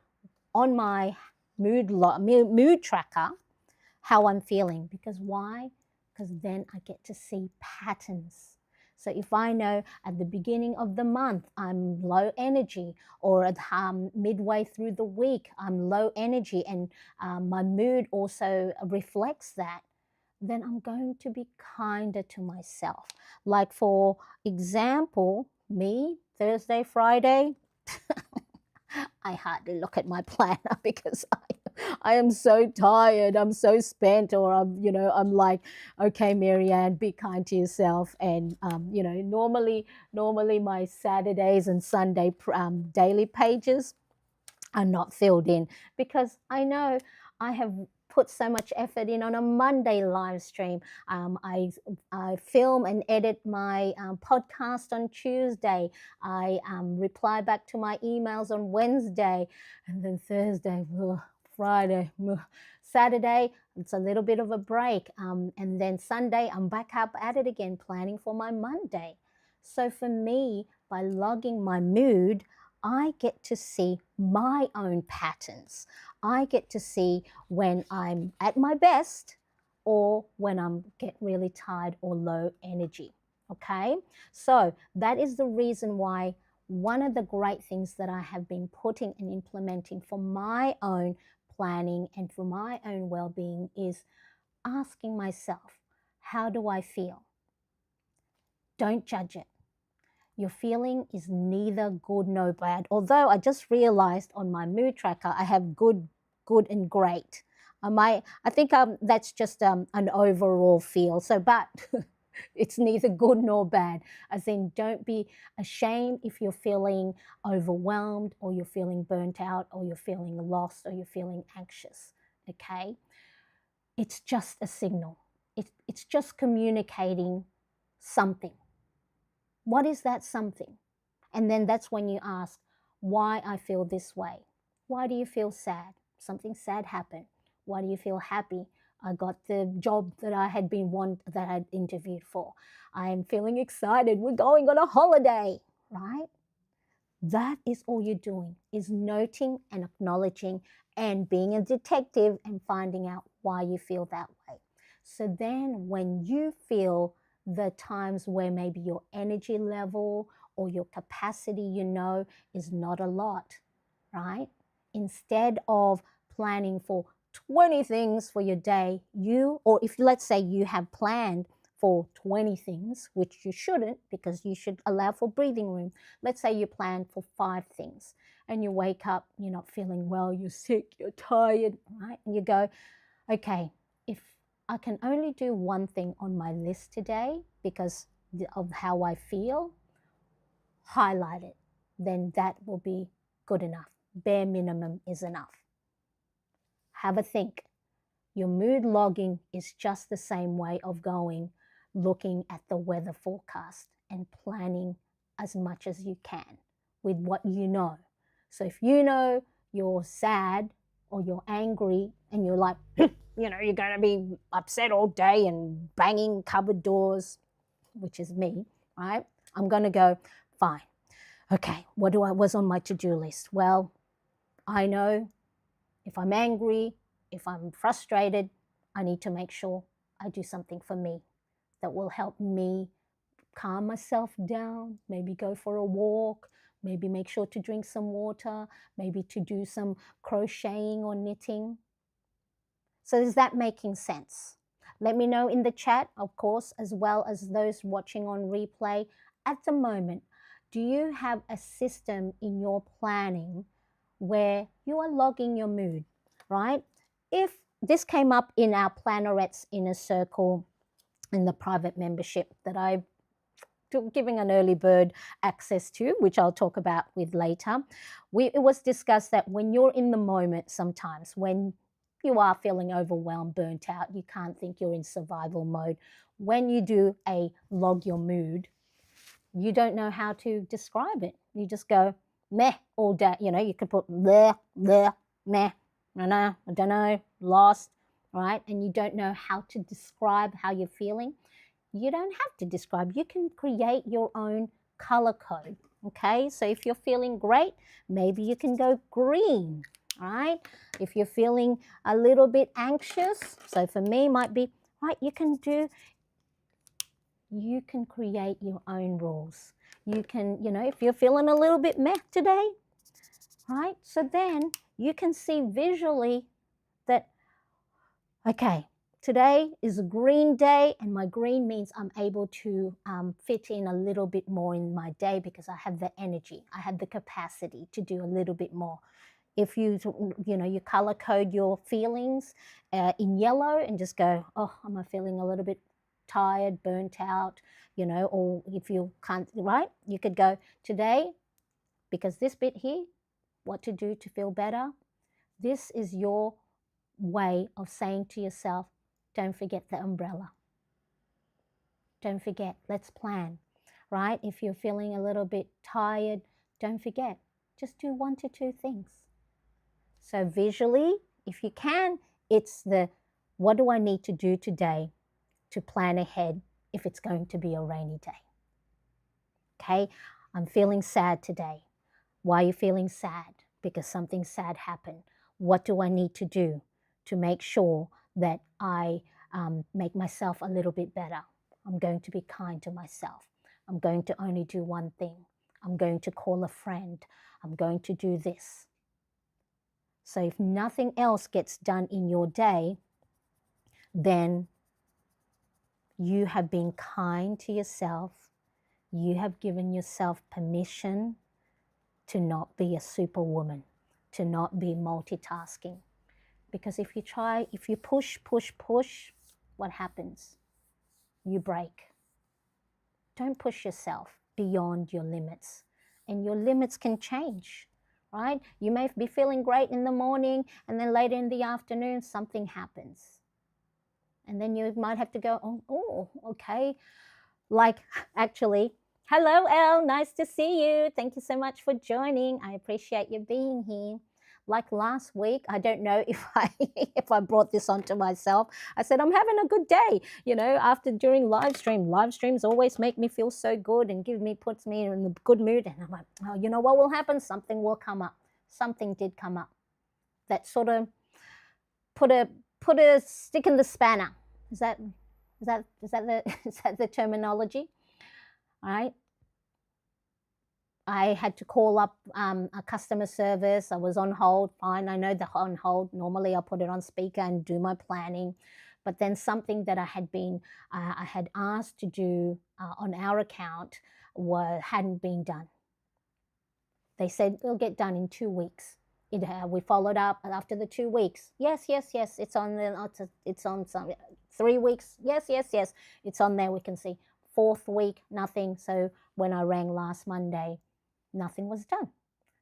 on my mood tracker how I'm feeling. Because why? Because then I get to see patterns. So if I know at the beginning of the month I'm low energy, or at midway through the week I'm low energy, and my mood also reflects that, then I'm going to be kinder to myself. Like, for example, me, Thursday, Friday, I hardly look at my planner because I am so tired, I'm so spent, or I'm like, okay, Marianne, be kind to yourself. And normally my Saturdays and Sunday daily pages are not filled in, because I know I have put so much effort in on a Monday live stream. I film and edit my podcast on Tuesday. I reply back to my emails on Wednesday, and then Thursday, ugh, Friday, ugh. Saturday, it's a little bit of a break. And then Sunday, I'm back up at it again, planning for my Monday. So for me, by logging my mood, I get to see my own patterns. I get to see when I'm at my best, or when I'm get really tired or low energy. Okay, so that is the reason why one of the great things that I have been putting and implementing for my own planning and for my own well-being is asking myself, how do I feel? Don't judge it. Your feeling is neither good nor bad. Although I just realized on my mood tracker, I have good, good, and great. I think that's just an overall feel. So, but it's neither good nor bad. As in, don't be ashamed if you're feeling overwhelmed, or you're feeling burnt out, or you're feeling lost, or you're feeling anxious. Okay? It's just a signal. It's just communicating something. What is that something? And then that's when you ask, why I feel this way. Why do you feel sad? Something sad happened. Why do you feel happy? I got the job that I had that I'd interviewed for. I am feeling excited. We're going on a holiday, right? That is all you're doing, is noting and acknowledging and being a detective and finding out why you feel that way. So then when you feel the times where maybe your energy level or your capacity, is not a lot, right? Instead of planning for 20 things for your day, or if let's say you have planned for 20 things, which you shouldn't, because you should allow for breathing room. Let's say you plan for 5 things, and you wake up, you're not feeling well, you're sick, you're tired, right? And you go, okay, if I can only do one thing on my list today because of how I feel, highlight it, then that will be good enough. Bare minimum is enough. Have a think. Your mood logging is just the same way of looking at the weather forecast and planning as much as you can with what you know. So if you know you're sad or you're angry and you're like, you're going to be upset all day and banging cupboard doors, which is me, right? I'm going to go, fine. Okay, what was on my to-do list? Well, I know if I'm angry, if I'm frustrated, I need to make sure I do something for me that will help me calm myself down, maybe go for a walk, maybe make sure to drink some water, maybe to do some crocheting or knitting. So is that making sense? Let me know in the chat, of course, as well as those watching on replay. At the moment, do you have a system in your planning where you are logging your mood, right? If this came up in our Plannerettes Inner Circle in the private membership that I giving an early bird access to, which I'll talk about with later. It was discussed that when you're in the moment, sometimes when you are feeling overwhelmed, burnt out, you can't think, you're in survival mode. When you do a log your mood, you don't know how to describe it. You just go meh all day. You know, you could put bleh, bleh, meh, I don't know, lost, right? And you don't know how to describe how you're feeling. You don't have to describe. You can create your own color code. Okay, so if you're feeling great, maybe you can go green. All right, if you're feeling a little bit anxious, so for me might be right, you can create your own rules. You can, you know, if you're feeling a little bit meh today, right, so then you can see visually that, okay, today is a green day, and my green means I'm able to fit in a little bit more in my day because I have the energy, I have the capacity to do a little bit more. If you know, you color code your feelings in yellow and just go, oh, I'm feeling a little bit tired, burnt out, you know, or if you can't, right, you could go today, because this bit here, what to do to feel better, this is your way of saying to yourself, don't forget the umbrella. Don't forget, let's plan, right? If you're feeling a little bit tired, don't forget, just do 1 to 2 things. So visually, if you can, it's the, what do I need to do today to plan ahead if it's going to be a rainy day? Okay, I'm feeling sad today. Why are you feeling sad? Because something sad happened. What do I need to do to make sure that I make myself a little bit better? I'm going to be kind to myself. I'm going to only do one thing. I'm going to call a friend. I'm going to do this. So if nothing else gets done in your day, then you have been kind to yourself. You have given yourself permission to not be a superwoman, to not be multitasking. Because if you push, what happens? You break. Don't push yourself beyond your limits. And your limits can change, right? You may be feeling great in the morning, and then later in the afternoon, something happens. And then you might have to go, oh, okay. Like, actually, hello, Elle, nice to see you. Thank you so much for joining. I appreciate you being here. Like last week, I don't know if I brought this onto myself. I said, I'm having a good day. You know, during live streams always make me feel so good and puts me in a good mood. And I'm like, oh, you know what will happen? Something will come up. Something did come up that sort of put a stick in the spanner. Is that the terminology? All right. I had to call up a customer service. I was on hold. Fine, I know the on hold. Normally, I'll put it on speaker and do my planning. But then something that I had asked to do on our account hadn't been done. They said it'll get done in 2 weeks. We followed up after the 2 weeks. Yes. It's on some 3 weeks. Yes. It's on there. We can see 4th week, nothing. So when I rang last Monday, nothing was done.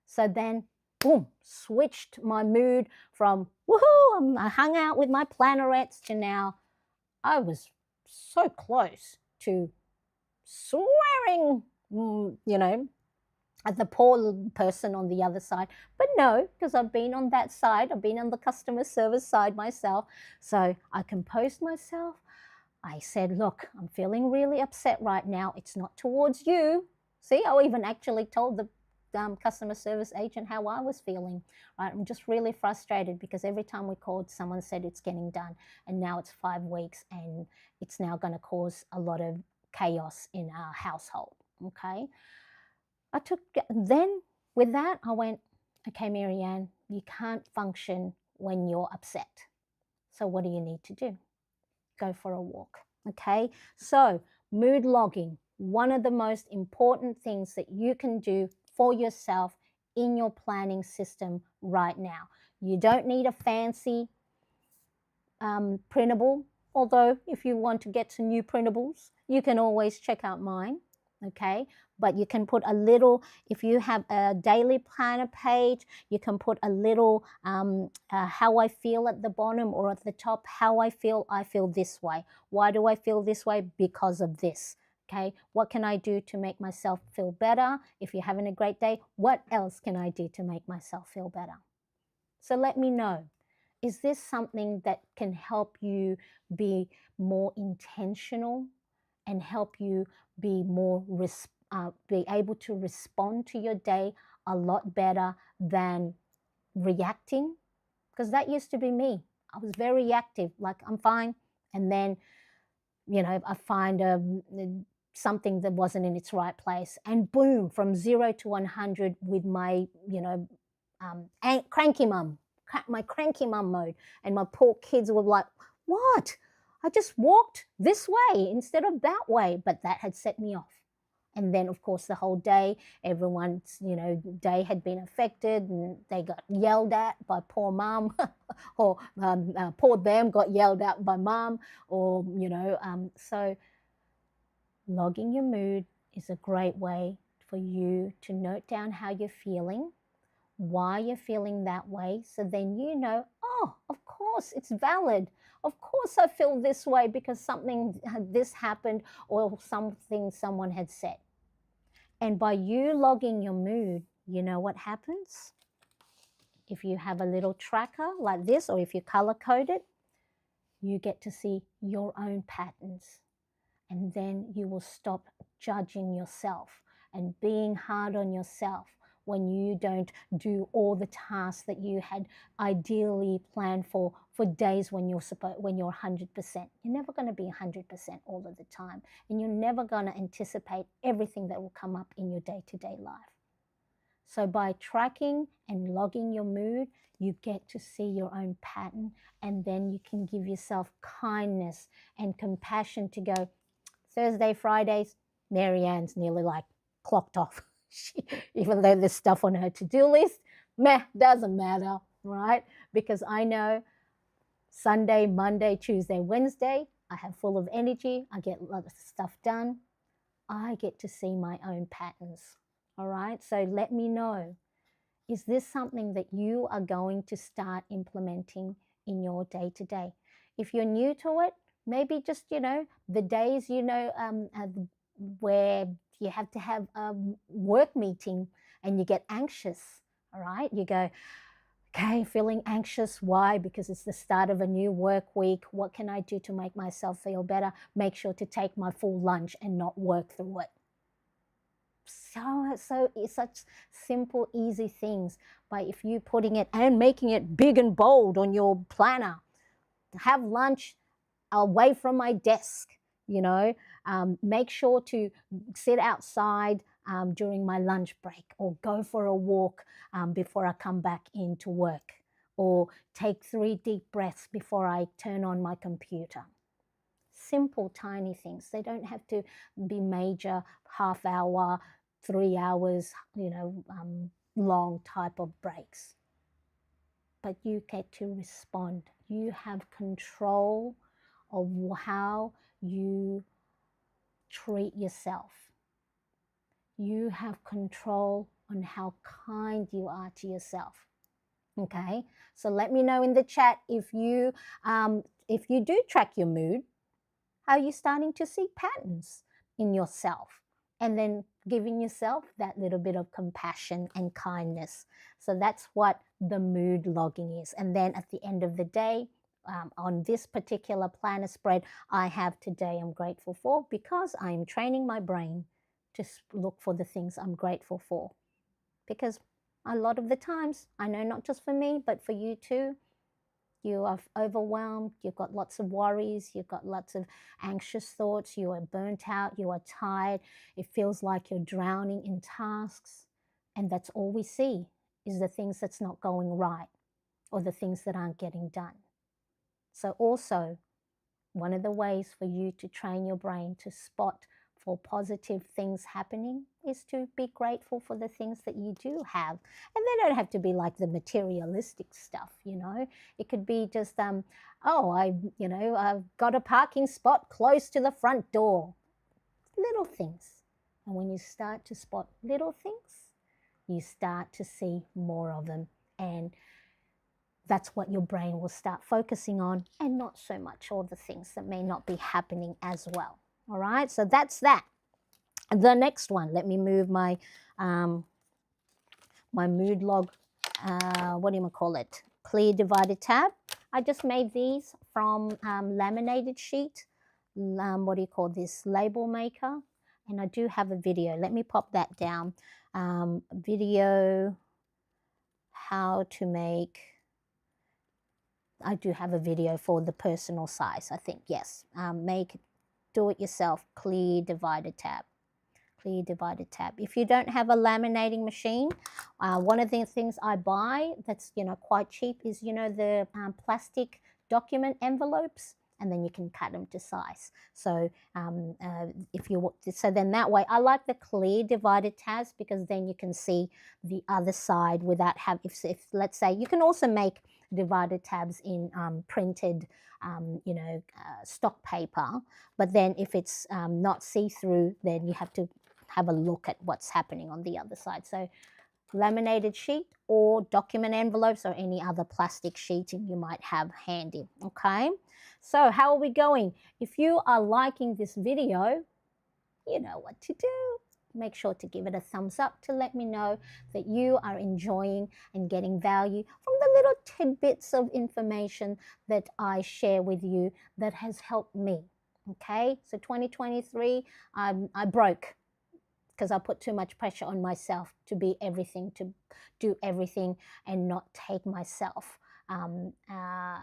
So then, boom, switched my mood from woohoo, I hung out with my plannerettes, to now I was so close to swearing, you know, at the poor person on the other side. But no, because I've been on that side. I've been on the customer service side myself. So I composed myself. I said, look, I'm feeling really upset right now. It's not towards you. See, I even actually told the customer service agent how I was feeling. Right? I'm just really frustrated because every time we called, someone said it's getting done. And now it's 5 weeks, and it's now going to cause a lot of chaos in our household. Okay. Then with that, I went, okay, Marianne, you can't function when you're upset. So what do you need to do? Go for a walk. Okay. So mood logging, one of the most important things that you can do for yourself in your planning system right now. You don't need a fancy printable, although if you want to get some new printables, you can always check out mine. okay? But you can put a little, if you have a daily planner page, you can put a little how I feel at the bottom, or at the top, how I feel this way. Why do I feel this way? Because of this. Okay, what can I do to make myself feel better? If you're having a great day, what else can I do to make myself feel better? So let me know. Is this something that can help you be more intentional and help you be more be able to respond to your day a lot better than reacting? Because that used to be me. I was very reactive, like I'm fine, and then I find something that wasn't in its right place, and boom, from 0 to 100 with my cranky mum, my cranky mum mode, and my poor kids were like, "What? I just walked this way instead of that way," but that had set me off. And then, of course, the whole day, everyone's day had been affected, and they got yelled at by poor mum, or poor them got yelled at by mum, or so logging your mood is a great way for you to note down how you're feeling, why you're feeling that way, so then oh, of course it's valid. Of course I feel this way because this happened, or something someone had said. And by you logging your mood, you know what happens? If you have a little tracker like this, or if you color code it, you get to see your own patterns. And then you will stop judging yourself and being hard on yourself when you don't do all the tasks that you had ideally planned for days when you're 100%. You're never going to be 100% all of the time, and you're never going to anticipate everything that will come up in your day-to-day life. So by tracking and logging your mood, you get to see your own pattern, and then you can give yourself kindness and compassion to go, Thursday, Fridays, Marianne's nearly like clocked off. Even though there's stuff on her to-do list, doesn't matter, right? Because I know Sunday, Monday, Tuesday, Wednesday, I have full of energy. I get a lot of stuff done. I get to see my own patterns, all right? So let me know, is this something that you are going to start implementing in your day-to-day? If you're new to it, maybe just, the days, where you have to have a work meeting and you get anxious, all right? You go, okay, feeling anxious. Why? Because it's the start of a new work week. What can I do to make myself feel better? Make sure to take my full lunch and not work through it. So it's such simple, easy things. But if you putting it and making it big and bold on your planner, have lunch away from my desk, make sure to sit outside during my lunch break, or go for a walk before I come back into work, or take 3 deep breaths before I turn on my computer. Simple, tiny things. They don't have to be major, half hour, 3 hours, long type of breaks. But you get to respond. You have control of how you treat yourself. You have control on how kind you are to yourself. Okay, so let me know in the chat if you do track your mood, are you starting to see patterns in yourself? And then giving yourself that little bit of compassion and kindness. So that's what the mood logging is. And then at the end of the day, on this particular planner spread, I have today I'm grateful for, because I am training my brain to look for the things I'm grateful for. Because a lot of the times, I know not just for me, but for you too, you are overwhelmed, you've got lots of worries, you've got lots of anxious thoughts, you are burnt out, you are tired, it feels like you're drowning in tasks, and that's all we see is the things that's not going right, or the things that aren't getting done. So also, one of the ways for you to train your brain to spot for positive things happening is to be grateful for the things that you do have. And they don't have to be like the materialistic stuff, It could be just, I've got a parking spot close to the front door. Little things, And when you start to spot little things, you start to see more of them. And that's what your brain will start focusing on, and not so much all the things that may not be happening as well. All right, so that's that. The next one, let me move my my mood log, what do you call it? Clear divided tab. I just made these from laminated sheet. What do you call this? Label maker. And I do have a video. Let me pop that down. Video, how to make. I do have a video for the personal size, I think. Yes. Make do it yourself clear divided tab. Clear divided tab. If you don't have a laminating machine, one of the things I buy that's quite cheap is the plastic document envelopes, and then you can cut them to size. So so then that way, I like the clear divided tabs because then you can see the other side without if let's say, you can also make divided tabs in printed stock paper, but then if it's not see-through, then you have to have a look at what's happening on the other side. So laminated sheet or document envelopes or any other plastic sheeting you might have handy. Okay, so how are we going? If you are liking this video, you know what to do. Make sure to give it a thumbs up to let me know that you are enjoying and getting value from the little tidbits of information that I share with you that has helped me. Okay, so 2023, I broke because I put too much pressure on myself to be everything, to do everything, and not take myself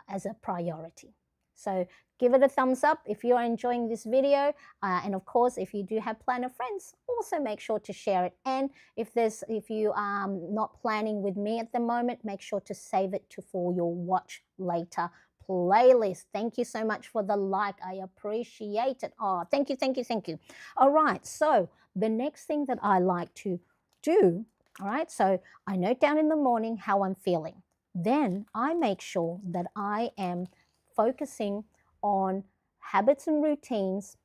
as a priority. So give it a thumbs up if you are enjoying this video. And of course, if you do have planner friends, also make sure to share it. And if you are not planning with me at the moment, make sure to save it for your watch later playlist. Thank you so much for the like. I appreciate it. Oh, thank you, thank you, thank you. All right, so the next thing that I like to do, all right, so I note down in the morning how I'm feeling. Then I make sure that I am focusing on habits and routines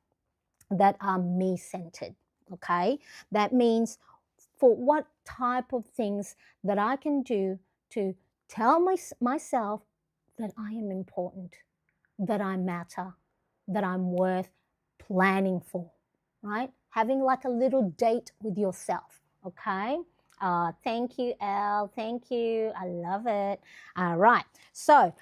that are me-centered, okay? That means for what type of things that I can do to tell myself that I am important, that I matter, that I'm worth planning for, right? Having like a little date with yourself, okay? Thank you, Elle. Thank you. I love it. All right. So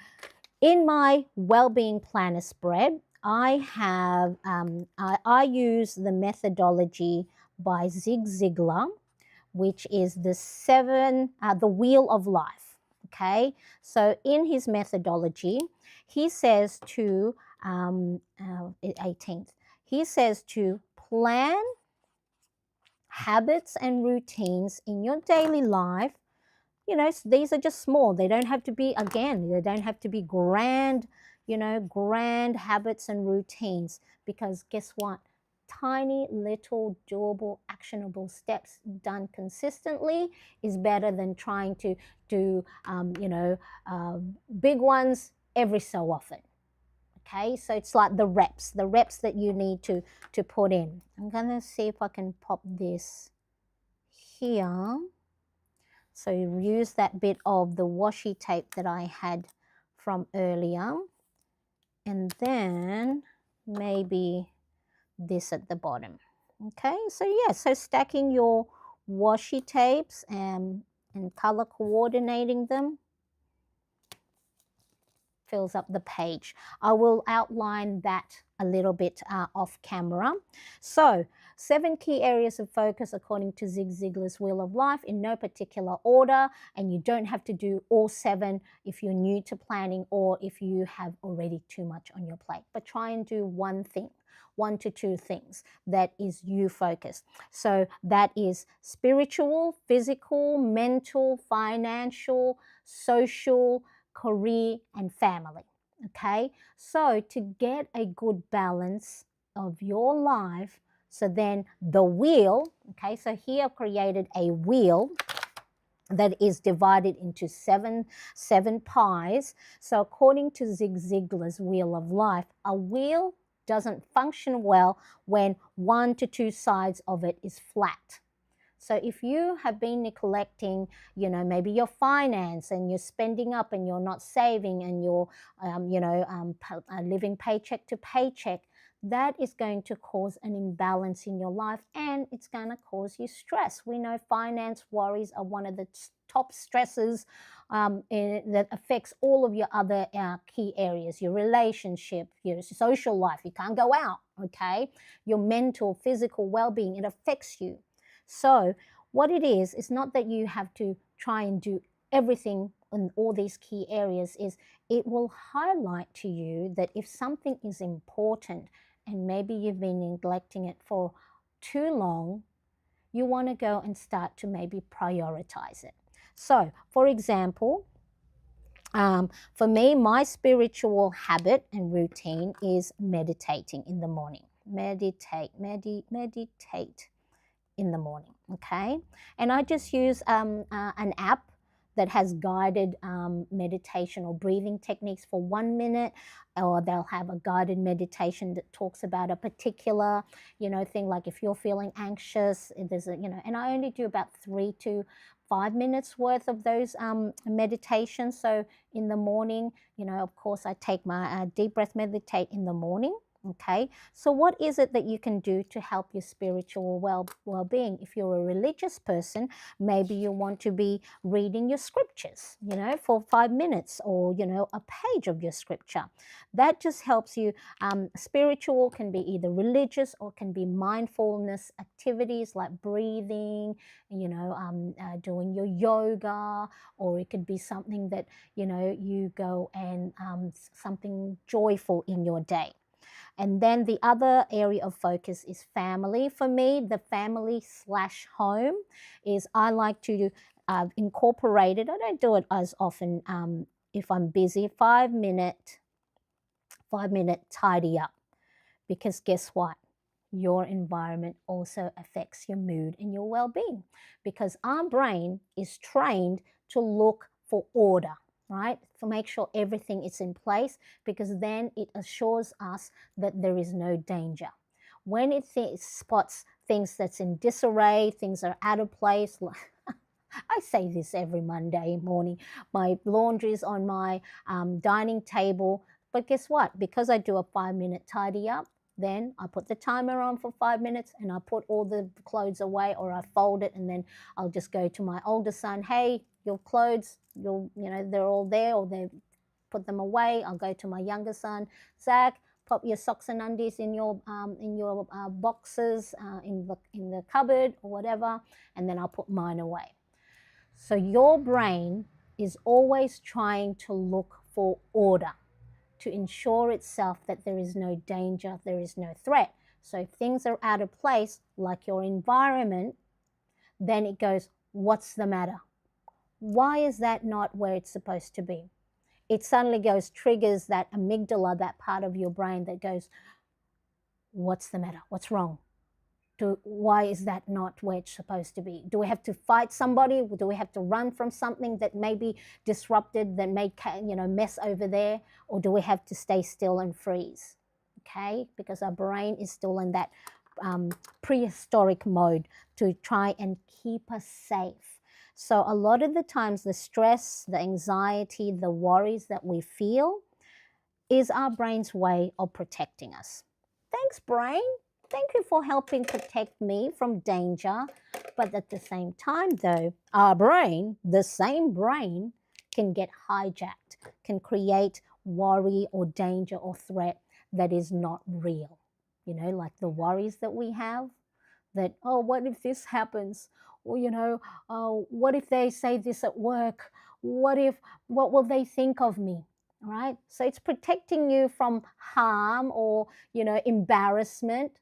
in my well-being planner spread, I have I use the methodology by Zig Ziglar, which is the Wheel of Life. Okay, so in his methodology, he says to 18th, he says to plan habits and routines in your daily life. These are just small. They don't have to be, again, they don't have to be grand, grand habits and routines, because guess what? Tiny little doable actionable steps done consistently is better than trying to do big ones every so often. Okay, so it's like the reps that you need to put in. I'm gonna see if I can pop this here. So you use that bit of the washi tape that I had from earlier, and then maybe this at the bottom. Okay, so yeah, so stacking your washi tapes and color coordinating them fills up the page. I will outline that a little bit off camera. So 7 key areas of focus according to Zig Ziglar's Wheel of Life in no particular order, and you don't have to do all 7 if you're new to planning or if you have already too much on your plate, but try and do one thing, 1 to 2 things that is you focused. So that is spiritual, physical, mental, financial, social, career, and family. Okay, so to get a good balance of your life, so then the wheel, okay, so here I've created a wheel that is divided into seven pies. So according to Zig Ziglar's Wheel of Life, a wheel doesn't function well when 1 to 2 sides of it is flat. So if you have been neglecting, maybe your finance, and you're spending up and you're not saving, and you're, living paycheck to paycheck, that is going to cause an imbalance in your life, and it's going to cause you stress. We know finance worries are one of the top stresses that affects all of your other key areas, your relationship, your social life. You can't go out, okay? Your mental, physical well-being, it affects you. So what it is not that you have to try and do everything in all these key areas. Is it will highlight to you that if something is important and maybe you've been neglecting it for too long, you want to go and start to maybe prioritize it. So, for example, for me, my spiritual habit and routine is meditating in the morning. Meditate in the morning, okay? And I just use an app that has guided meditation or breathing techniques for 1 minute, or they'll have a guided meditation that talks about a particular, thing. Like if you're feeling anxious, there's a, and I only do about 3 to 5 minutes worth of those meditations. So in the morning, of course, I take my deep breath meditate in the morning. Okay, so what is it that you can do to help your spiritual well-being? If you're a religious person, maybe you want to be reading your scriptures, for 5 minutes, or, a page of your scripture. That just helps you. Spiritual can be either religious or can be mindfulness activities like breathing, doing your yoga, or it could be something that, you go and something joyful in your day. And then the other area of focus is family. For me, the family/home is, I like to incorporate it. I don't do it as often if I'm busy. 5 minute tidy up. Because guess what? Your environment also affects your mood and your well-being. Because our brain is trained to look for order, right? To make sure everything is in place, because then it assures us that there is no danger. When it spots things that's in disarray, things are out of place, I say this every Monday morning, my laundry's on my dining table, but guess what? Because I do a 5 minute tidy up, then I put the timer on for 5 minutes and I put all the clothes away, or I fold it, and then I'll just go to my older son, hey, your clothes, they're all there, or they put them away. I'll go to my younger son, Zach, pop your socks and undies in your boxes in the cupboard or whatever, and then I'll put mine away. So your brain is always trying to look for order, to ensure itself that there is no danger, there is no threat. So if things are out of place, like your environment, then it goes, what's the matter? Why is that not where it's supposed to be? It suddenly triggers that amygdala, that part of your brain that goes, what's the matter? What's wrong? Why is that not where it's supposed to be? Do we have to fight somebody? Do we have to run from something that may be disrupted, that may mess over there? Or do we have to stay still and freeze? Okay, because our brain is still in that prehistoric mode to try and keep us safe. So a lot of the times the stress, the anxiety, the worries that we feel is our brain's way of protecting us. Thanks, brain. Thank you for helping protect me from danger. But at the same time, though, our brain, the same brain, can get hijacked, can create worry or danger or threat that is not real. Like the worries that we have, that, oh, what if this happens? Or, oh, what if they say this at work? What will they think of me? Right? So it's protecting you from harm or, embarrassment,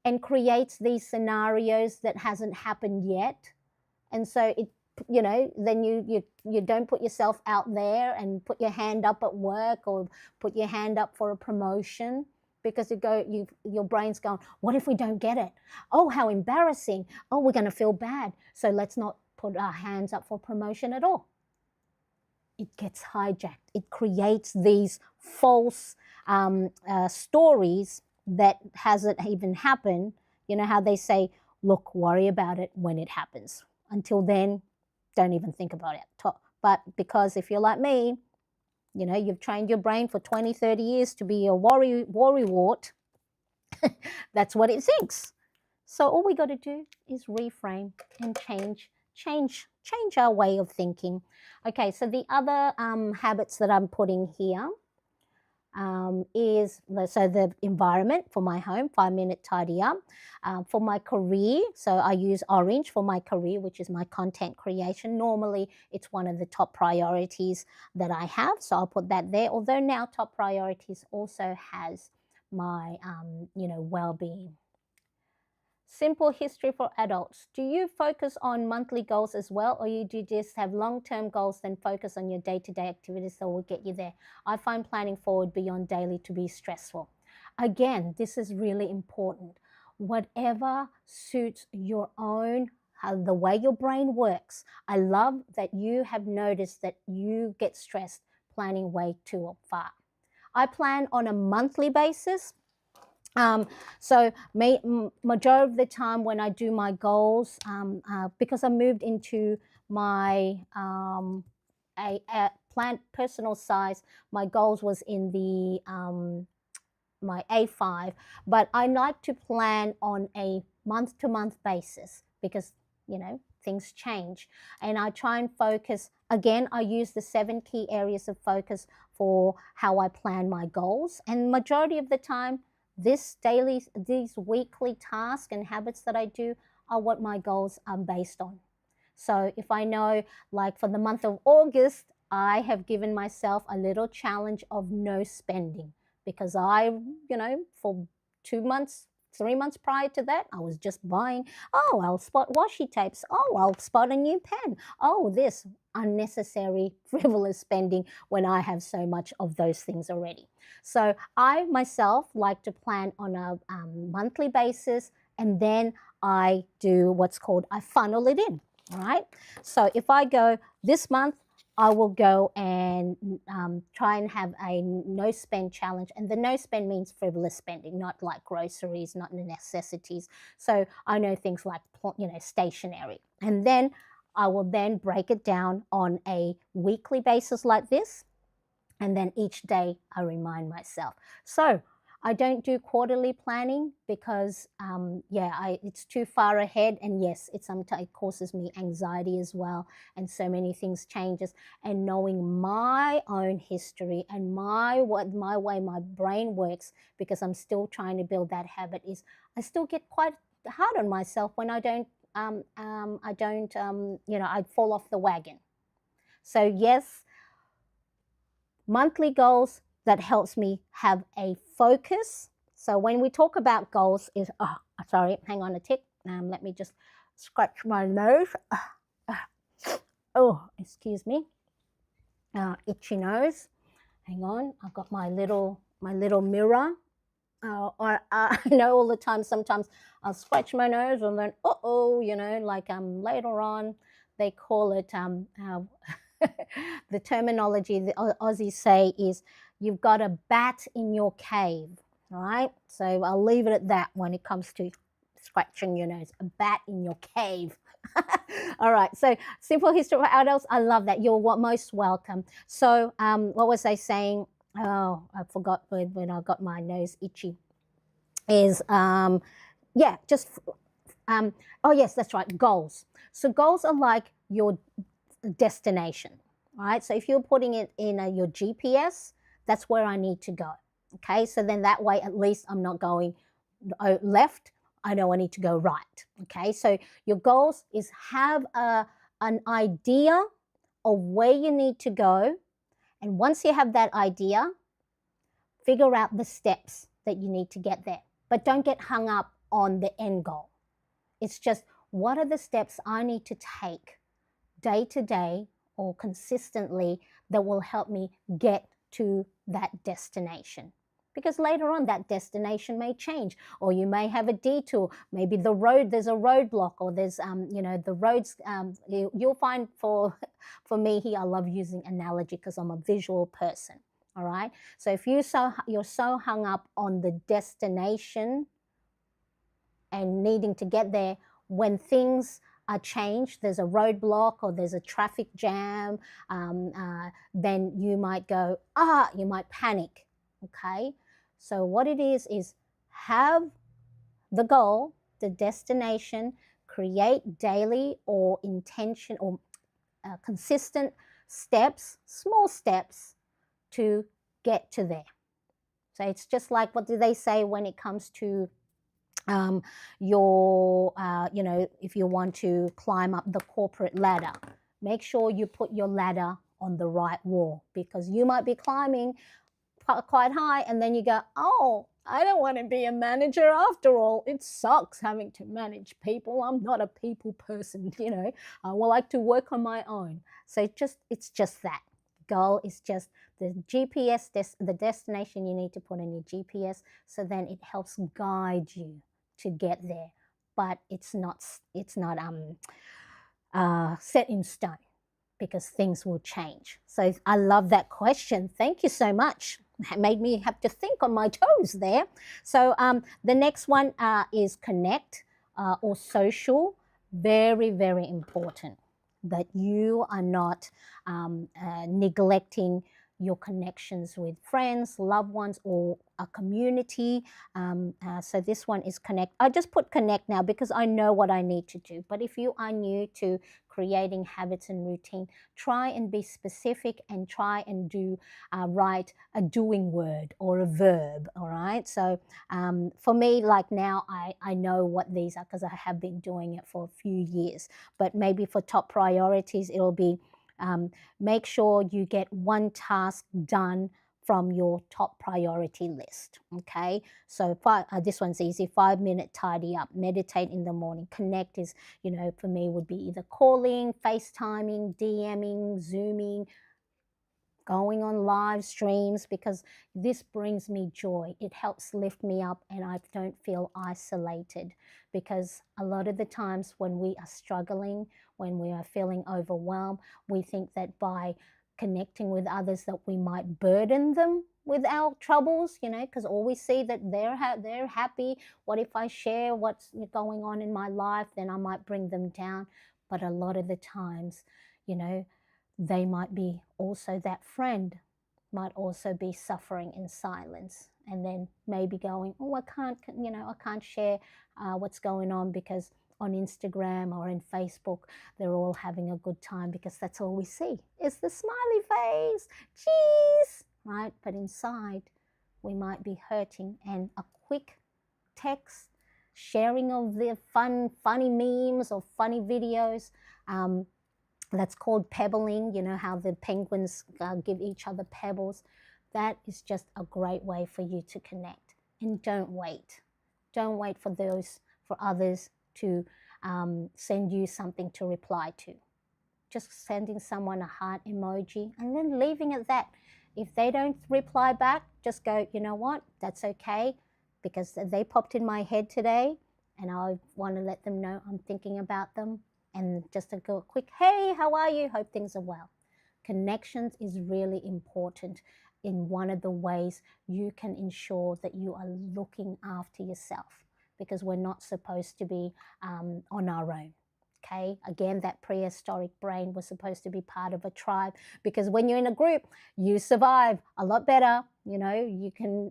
and creates these scenarios that hasn't happened yet. And so it, then you don't put yourself out there and put your hand up at work, or put your hand up for a promotion, because your brain's going, what if we don't get it? Oh, how embarrassing. Oh, we're going to feel bad. So let's not put our hands up for promotion at all. It gets hijacked. It creates these false stories that hasn't even happened. You know how they say, look, worry about it when it happens. Until then, don't even think about it. But because if you're like me, you know, you've trained your brain for 20, 30 years to be a worrywart, that's what it thinks. So all we got to do is reframe and change our way of thinking. Okay, so the other habits that I'm putting here is so the environment for my home, 5-minute tidy up. For my career, so I use orange for my career, which is my content creation. Normally, it's one of the top priorities that I have, so I'll put that there. Although now top priorities also has my, well-being. Simple history for adults. Do you focus on monthly goals as well, or you do just have long-term goals, then focus on your day-to-day activities that will get you there? I find planning forward beyond daily to be stressful. Again, this is really important. Whatever suits your own, the way your brain works. I love that you have noticed that you get stressed planning way too far. I plan on a monthly basis. So majority of the time when I do my goals, because I moved into my a plant personal size, my goals was in the my A5, but I like to plan on a month to month basis because, you know, things change. And I try and focus, again, I use the 7 key areas of focus for how I plan my goals. And majority of the time, these weekly tasks and habits that I do are what my goals are based on. So if I know, like for the month of August, I have given myself a little challenge of no spending because for 2 months, 3 months prior to that, I was just buying, oh, I'll spot washi tapes. Oh, I'll spot a new pen. Oh, this unnecessary, frivolous spending when I have so much of those things already. So I myself like to plan on a monthly basis, and then I do what's called, I funnel it in. All right. So if I go this month, I will go and try and have a no spend challenge. And the no spend means frivolous spending, not like groceries, not necessities. So I know things like, stationery. And then I will then break it down on a weekly basis like this. And then each day I remind myself. So I don't do quarterly planning because, it's too far ahead. And yes, it sometimes causes me anxiety as well. And so many things changes. And knowing my own history and my way my brain works, because I'm still trying to build that habit, is I still get quite hard on myself when I fall off the wagon. So yes, monthly goals, that helps me have a focus. So when we talk about goals sorry, hang on a tick. Let me just scratch my nose. Oh, excuse me. Itchy nose. Hang on, I've got my little mirror. I know all the time, sometimes I'll scratch my nose and then, later on, they call it, the terminology the Aussies say is, you've got a bat in your cave, all right? So I'll leave it at that when it comes to scratching your nose, a bat in your cave. All right, so simple history for adults, I love that. You're most welcome. So what was I saying? Oh, I forgot when I got my nose itchy. Is oh yes, that's right, goals. So goals are like your destination, right? So if you're putting it in your GPS, that's where I need to go. Okay, so then that way at least I'm not going left. I know I need to go right. Okay, so your goals is have an idea of where you need to go, and once you have that idea, figure out the steps that you need to get there. But don't get hung up on the end goal. It's just, what are the steps I need to take day to day or consistently that will help me get to that destination? Because later on, that destination may change, or you may have a detour. Maybe there's a roadblock, or there's, the roads. You'll find for me here, I love using analogy because I'm a visual person. All right. So if you're so hung up on the destination and needing to get there, when things are changed, there's a roadblock or there's a traffic jam, then you might go, you might panic. Okay. So what it is have the goal, the destination, create daily or intention or consistent steps, small steps to get to there. So it's just like, what do they say when it comes to if you want to climb up the corporate ladder, make sure you put your ladder on the right wall, because you might be climbing quite high and then you go, oh, I don't want to be a manager after all. It sucks having to manage people. I'm not a people person, I would like to work on my own. So it's just that. Goal is just the GPS, the destination you need to put on your GPS, so then it helps guide you to get there. But it's not set in stone, because things will change. So I love that question. Thank you so much. It made me have to think on my toes there. So the next one is connect or social. Very, very important that you are not neglecting your connections with friends, loved ones, or a community. So this one is connect. I just put connect now because I know what I need to do. But if you are new to creating habits and routine, try and be specific and try and write a doing word or a verb. All right. So for me, like now, I know what these are because I have been doing it for a few years. But maybe for top priorities, it'll be make sure you get one task done from your top priority list. Okay, so this one's easy. 5-minute tidy up, meditate in the morning. Connect is, for me would be either calling, FaceTiming, DMing, Zooming, going on live streams, because this brings me joy. It helps lift me up and I don't feel isolated, because a lot of the times when we are struggling, when we are feeling overwhelmed, we think that by connecting with others that we might burden them with our troubles, because all we see that they're happy. What if I share what's going on in my life? Then I might bring them down. But a lot of the times, they might be also, that friend might also be suffering in silence, and then maybe going, oh, I can't share what's going on, because on Instagram or in Facebook they're all having a good time, because that's all we see is the smiley face, cheese, right? But inside we might be hurting, and a quick text, sharing of the funny memes or funny videos, that's called pebbling. How the penguins give each other pebbles. That is just a great way for you to connect. And don't wait for others to send you something to reply to. Just sending someone a heart emoji and then leaving it at that. If they don't reply back, just go, you know what, that's okay, because they popped in my head today and I want to let them know I'm thinking about them. And just a quick, hey, how are you? Hope things are well. Connections is really important in one of the ways you can ensure that you are looking after yourself, because we're not supposed to be on our own. Okay, again, that prehistoric brain was supposed to be part of a tribe, because when you're in a group, you survive a lot better. You can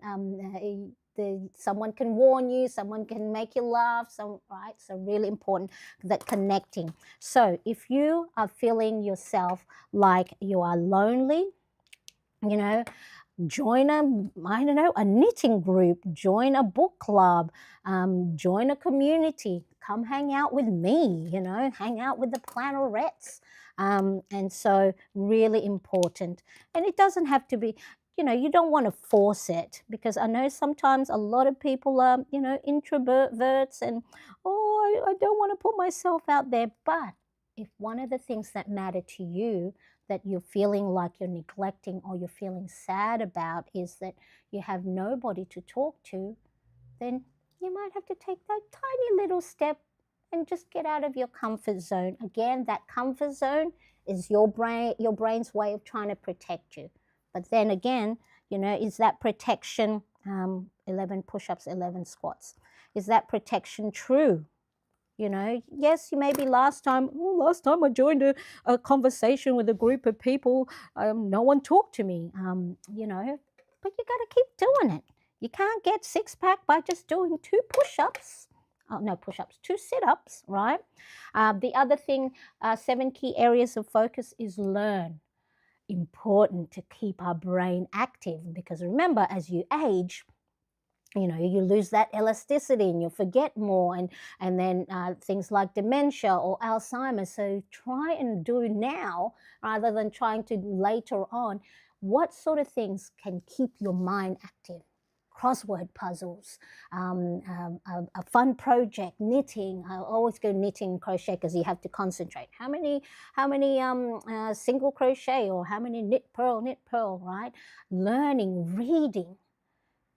someone can warn you, someone can make you laugh, right? So really important, that connecting. So if you are feeling yourself like you are lonely, join a knitting group, join a book club, join a community, come hang out with me, hang out with the Plannerettes. And so really important. And it doesn't have to be, you don't want to force it, because I know sometimes a lot of people are, introverts and, oh, I don't want to put myself out there. But if one of the things that matter to you, that you're feeling like you're neglecting or you're feeling sad about, is that you have nobody to talk to, then you might have to take that tiny little step and just get out of your comfort zone. Again, that comfort zone is your brain's way of trying to protect you. But then again, You know, is that protection, 11 push-ups, 11 squats, is that protection true? You know, yes, you maybe last time I joined a conversation with a group of people, no one talked to me, you know, but you got to keep doing it. You can't get six-pack by just doing 2 push-ups. Oh, no, push-ups, 2 sit-ups, right? The other thing, 7 key areas of focus is learn. Important to keep our brain active, because remember, as you age, you know, you lose that elasticity and you'll forget more, and then things like dementia or Alzheimer's. So try and do now rather than trying to later on. What sort of things can keep your mind active? Crossword puzzles, a fun project, knitting. I always go knitting, crochet, because you have to concentrate. How many single crochet, or how many knit purl, right? Learning, reading.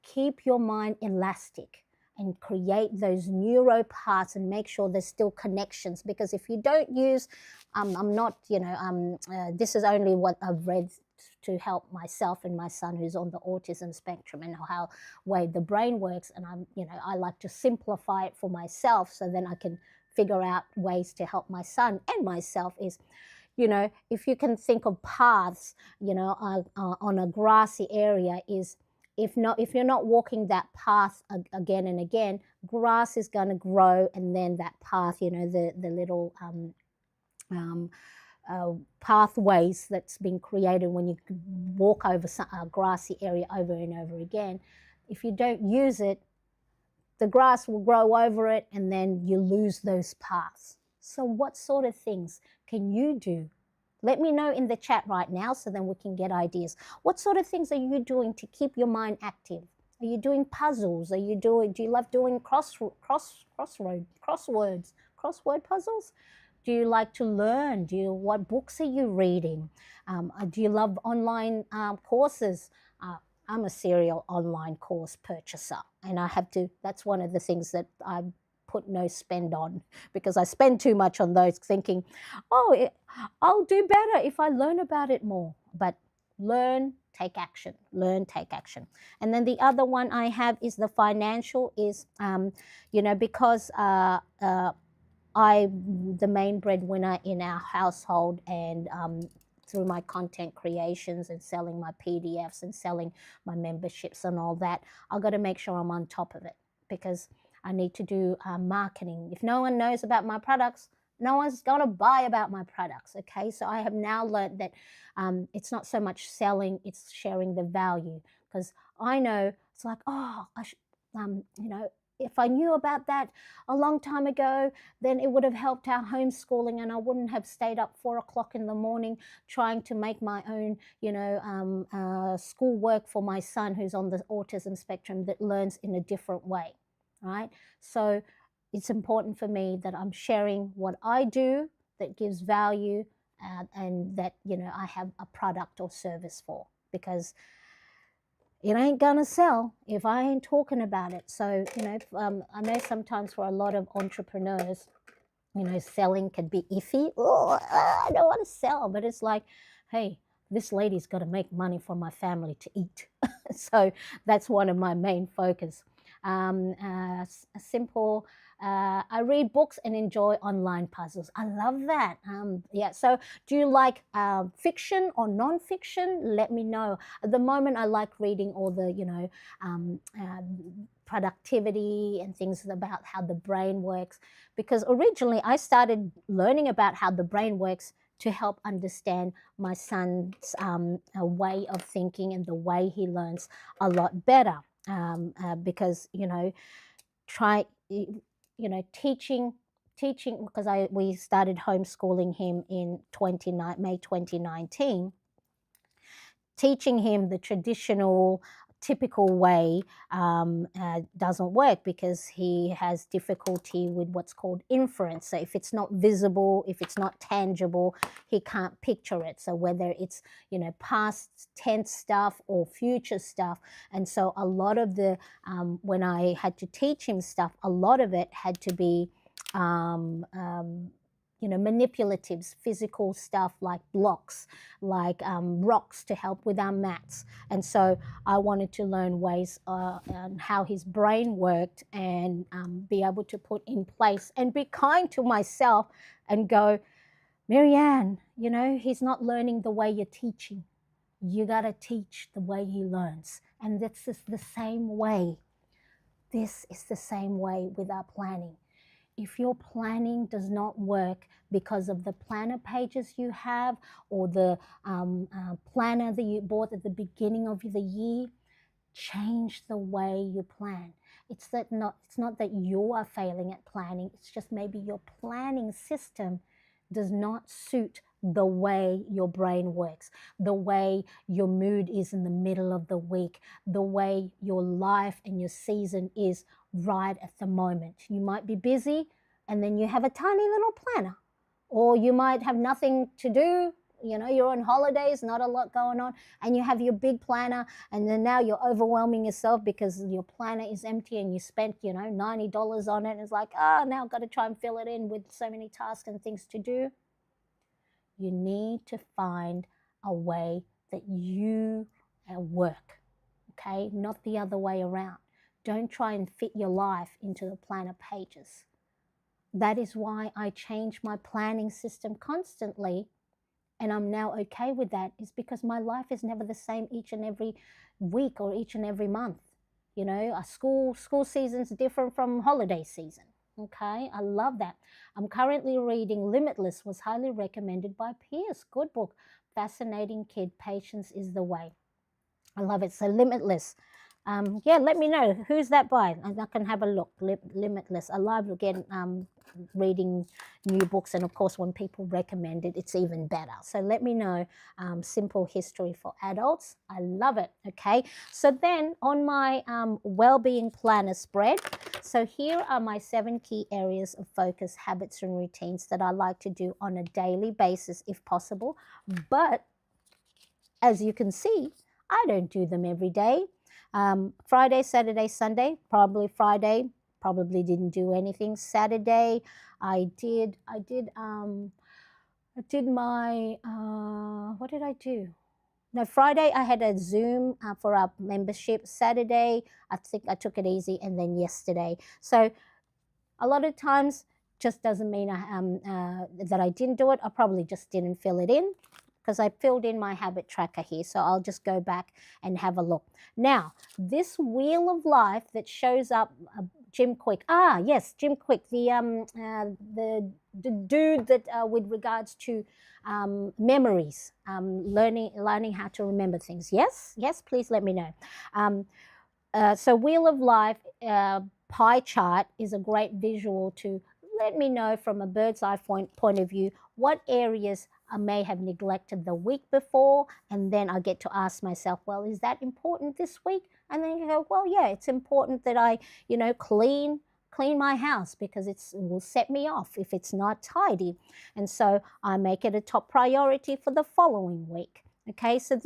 Keep your mind elastic and create those neuro parts and make sure there's still connections, because if you don't use, I'm not, you know, this is only what I've read to help myself and my son who's on the autism spectrum, and how way the brain works, and I like to simplify it for myself so then I can figure out ways to help my son and myself. Is, you know, if you can think of paths, you know, on a grassy area, is, if you're not walking that path again and again, grass is going to grow, and then that path, you know, the little pathways that's been created when you walk over a grassy area over and over again, if you don't use it, the grass will grow over it, and then you lose those paths. So what sort of things can you do? Let me know in the chat right now, so then we can get ideas. What sort of things are you doing to keep your mind active? Are you doing puzzles? Do you love doing crossword puzzles? Do you like to learn? What books are you reading? Do you love online courses? I'm a serial online course purchaser, and that's one of the things that I put no spend on, because I spend too much on those, thinking, oh, I'll do better if I learn about it more. But learn, take action. Learn, take action. And then the other one I have is the financial, is, you know, because I'm the main breadwinner in our household, and through my content creations and selling my PDFs and selling my memberships and all that, I've got to make sure I'm on top of it, because I need to do marketing. If no one knows about my products, no one's going to buy about my products, okay? So I have now learned that it's not so much selling, it's sharing the value, because I know it's like, oh, you know, if I knew about that a long time ago, then it would have helped our homeschooling, and I wouldn't have stayed up 4 o'clock in the morning trying to make my own, you know, school work for my son who's on the autism spectrum that learns in a different way, right? So it's important for me that I'm sharing what I do that gives value, and that, you know, I have a product or service for, because it ain't gonna sell if I ain't talking about it. So, you know, I know sometimes for a lot of entrepreneurs, you know, selling can be iffy. Oh, I don't want to sell, but it's like, hey, this lady's got to make money for my family to eat. So that's one of my main focus. A simple, I read books and enjoy online puzzles. I love that. Yeah, so do you like fiction or non-fiction? Let me know. At the moment, I like reading all the, you know, productivity and things about how the brain works, because originally I started learning about how the brain works to help understand my son's way of thinking and the way he learns a lot better, because, you know, teaching, because we started homeschooling him in May 2019. Teaching him the traditional, typical way doesn't work, because he has difficulty with what's called inference. So if it's not visible, if it's not tangible, he can't picture it. So whether it's, you know, past tense stuff or future stuff. And so a lot of the, when I had to teach him stuff, a lot of it had to be manipulatives, physical stuff like blocks, like rocks to help with our mats. And so I wanted to learn ways on how his brain worked, and be able to put in place and be kind to myself and go, Marianne, he's not learning the way you're teaching. You got to teach the way he learns. And this is the same way. This is the same way with our planning. If your planning does not work because of the planner pages you have, or the planner that you bought at the beginning of the year, change the way you plan. It's not that you are failing at planning. It's just maybe your planning system does not suit the way your brain works, the way your mood is in the middle of the week, the way your life and your season is right at the moment. You might be busy and then you have a tiny little planner, or you might have nothing to do. You're on holidays, not a lot going on, and you have your big planner, and then now you're overwhelming yourself because your planner is empty and you spent, $90 on it. And it's like, now I've got to try and fill it in with so many tasks and things to do. You need to find a way that you work, okay? Not the other way around. Don't try and fit your life into the planner pages. That is why I change my planning system constantly, and I'm now okay with that, is because my life is never the same each and every week or each and every month. A school season's different from holiday season. Okay, I love that. I'm currently reading Limitless, was highly recommended by Pierce. Good book. Fascinating kid. Patience is the way. I love it. So Limitless. Let me know who's that by, and I can have a look. Limitless. I love again reading new books, and of course when people recommend it, it's even better. So let me know. Simple History for Adults. I love it. Okay, so then on my well-being planner spread, so here are my 7 key areas of focus, habits and routines that I like to do on a daily basis if possible. But as you can see, I don't do them every day. Friday, Saturday, Sunday, probably Friday, probably didn't do anything. Saturday, I did my, what did I do? No, Friday I had a Zoom for our membership. Saturday, I think I took it easy, and then yesterday. So a lot of times just doesn't mean that I didn't do it. I probably just didn't fill it in, because I filled in my habit tracker here. So I'll just go back and have a look. Now, this wheel of life that shows up, Jim Quick. Yes, Jim Quick, the dude that with regards to memories, learning how to remember things. Yes, please let me know. So wheel of life pie chart is a great visual to let me know from a bird's eye point of view what areas I may have neglected the week before, and then I get to ask myself, well, is that important this week? And then you go, well, yeah, it's important that I, clean my house, because it will set me off if it's not tidy. And so I make it a top priority for the following week. Okay, so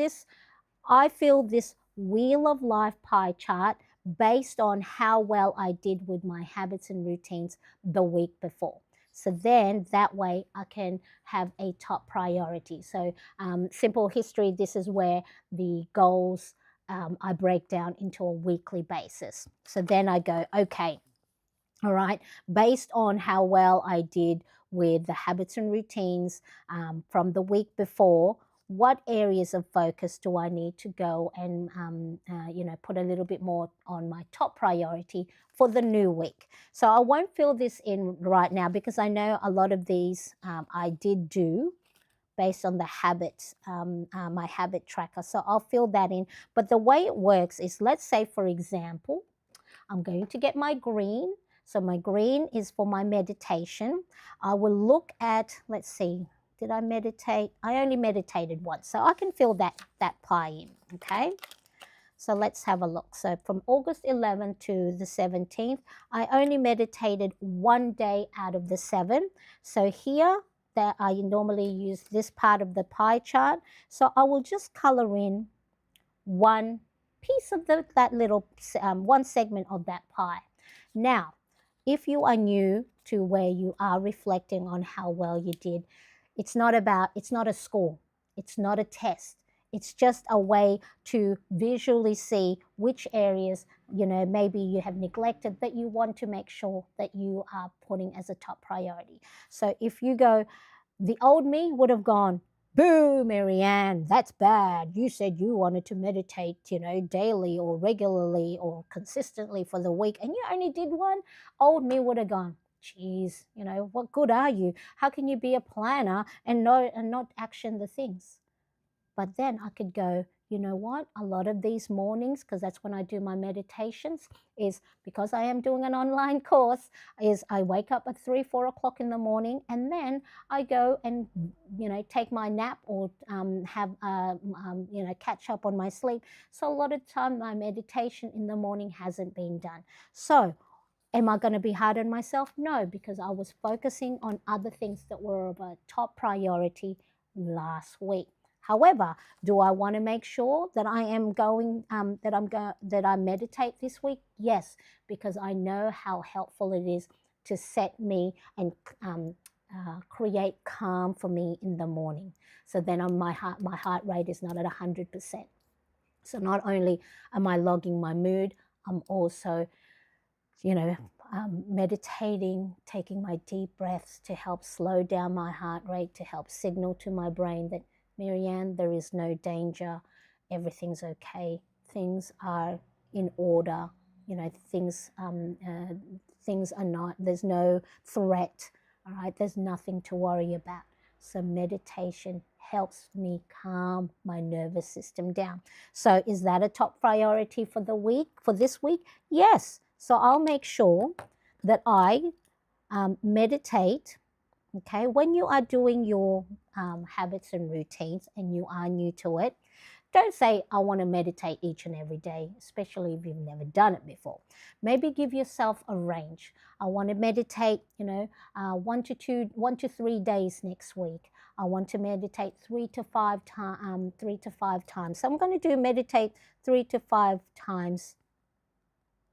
I feel this wheel of life pie chart based on how well I did with my habits and routines the week before. So then that way I can have a top priority. So simple history, this is where the goals I break down into a weekly basis. So then I go, okay, all right, based on how well I did with the habits and routines from the week before, what areas of focus do I need to go and put a little bit more on my top priority for the new week? So I won't fill this in right now, because I know a lot of these I did do based on the habits, my habit tracker. So I'll fill that in. But the way it works is, let's say, for example, I'm going to get my green. So my green is for my meditation. I will look at, let's see, did I meditate? I only meditated once, so I can fill that pie in, okay? So let's have a look. So from August 11th to the 17th, I only meditated 1 day out of the 7. So here, that I normally use this part of the pie chart. So I will just color in one piece of that little, one segment of that pie. Now, if you are new to where you are reflecting on how well you did. It's not a score, it's not a test. It's just a way to visually see which areas, maybe you have neglected that you want to make sure that you are putting as a top priority. So if you go, the old me would have gone, boo, Marianne, that's bad. You said you wanted to meditate, daily or regularly or consistently for the week, and you only did one. Old me would have gone, geez, what good are you? How can you be a planner and not action the things? But then I could go, you know what? A lot of these mornings, because that's when I do my meditations, is because I am doing an online course, is I wake up at 3, 4 o'clock in the morning, and then I go and, take my nap or have, catch up on my sleep. So a lot of time my meditation in the morning hasn't been done. So am I going to be hard on myself? No, because I was focusing on other things that were of a top priority last week. However, do I want to make sure that I am going that I meditate this week? Yes, because I know how helpful it is to set me and create calm for me in the morning. So then my heart rate is not at 100%. So not only am I logging my mood, I'm also, meditating, taking my deep breaths to help slow down my heart rate, to help signal to my brain that, Marianne, there is no danger. Everything's okay. Things are in order. Things are not, there's no threat. All right, there's nothing to worry about. So meditation helps me calm my nervous system down. So is that a top priority for this week? Yes. So I'll make sure that I meditate. Okay, when you are doing your habits and routines and you are new to it, don't say, I want to meditate each and every day, especially if you've never done it before. Maybe give yourself a range. I want to meditate, 1 to 3 days next week. I want to meditate 3 to 5 times. So I'm going to meditate 3 to 5 times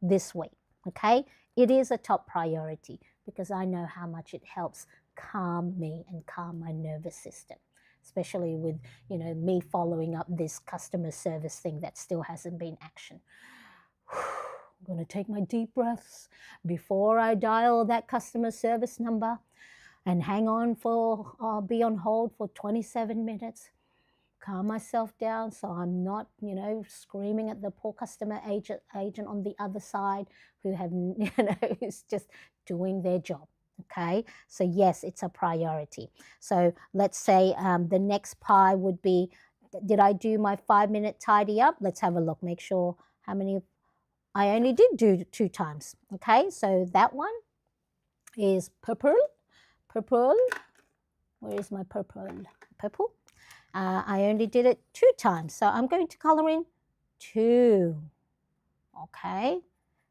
this week. Okay, it is a top priority because I know how much it helps calm me and calm my nervous system, especially with me following up this customer service thing that still hasn't been action. I'm going to take my deep breaths before I dial that customer service number and be on hold for 27 minutes. Calm myself down so I'm not, screaming at the poor customer agent on the other side who who's just doing their job. Okay, so yes, it's a priority. So let's say the next pie would be, did I do my 5-minute tidy up? Let's have a look, make sure how many. I only did do 2 times. Okay, so that one is purple. Where is my purple? I only did it 2 times, so I'm going to color in 2. Okay,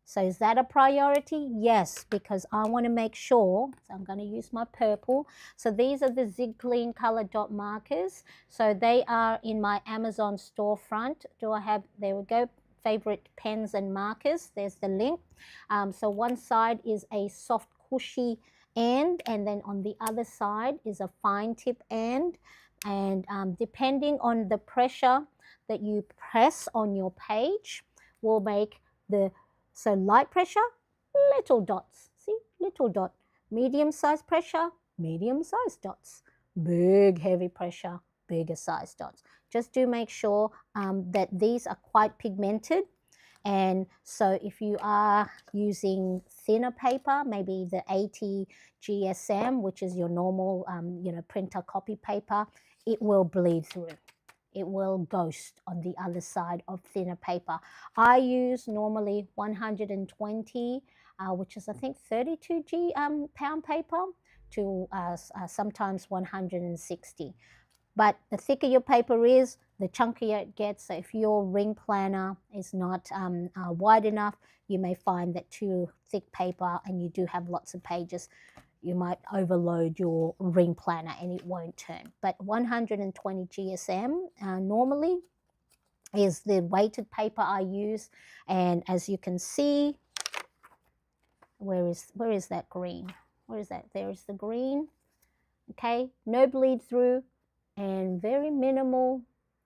so is that a priority? Yes, because I want to make sure. So I'm going to use my purple. So these are the Zig Clean color dot markers. So they are in my Amazon storefront. There we go, favorite pens and markers. There's the link. So one side is a soft cushy end, and then on the other side is a fine tip end. And depending on the pressure that you press on your page will make so light pressure, little dots. See, little dot. Medium size pressure, medium size dots. Big heavy pressure, bigger size dots. Just do make sure that these are quite pigmented. And so if you are using thinner paper, maybe the 80 GSM, which is your normal, printer copy paper, it will bleed through. It will ghost on the other side of thinner paper. I use normally 120, which is I think 32 pound paper, to sometimes 160. But the thicker your paper is, the chunkier it gets. So if your ring planner is not wide enough, you may find that too thick paper and you do have lots of pages, you might overload your ring planner and it won't turn. But 120 GSM normally is the weighted paper I use. And as you can see, where is that green? What is that? There's the green. Okay, no bleed through and very minimal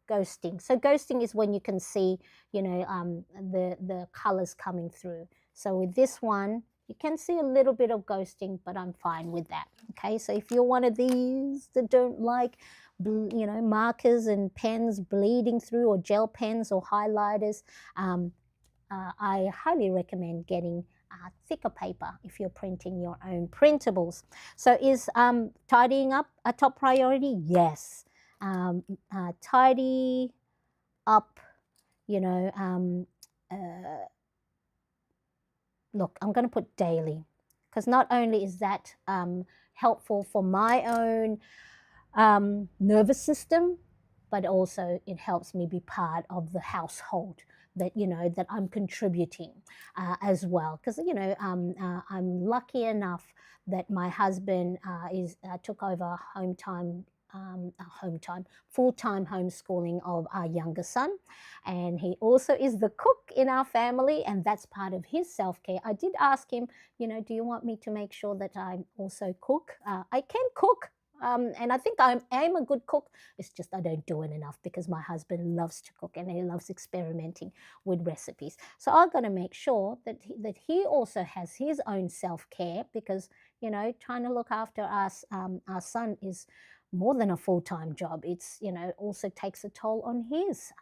ghosting. So ghosting is when you can see, the colors coming through. So with this one, you can see a little bit of ghosting, but I'm fine with that. Okay, so if you're one of these that don't like, markers and pens bleeding through, or gel pens or highlighters, I highly recommend getting thicker paper if you're printing your own printables. So is tidying up a top priority? Yes. Tidy up, you know, look, I'm going to put daily, because not only is that helpful for my own nervous system, but also it helps me be part of the household, that that I'm contributing as well. Because I'm lucky enough that my husband is took over home time, full-time homeschooling of our younger son, and he also is the cook in our family, and that's part of his self-care. I did ask him, do you want me to make sure that I also cook? I can cook, and I think I'm a good cook. It's just I don't do it enough, because my husband loves to cook and he loves experimenting with recipes. So I'm going to make sure that he also has his own self-care, because trying to look after us, our son, is more than a full-time job. It's also takes a toll on his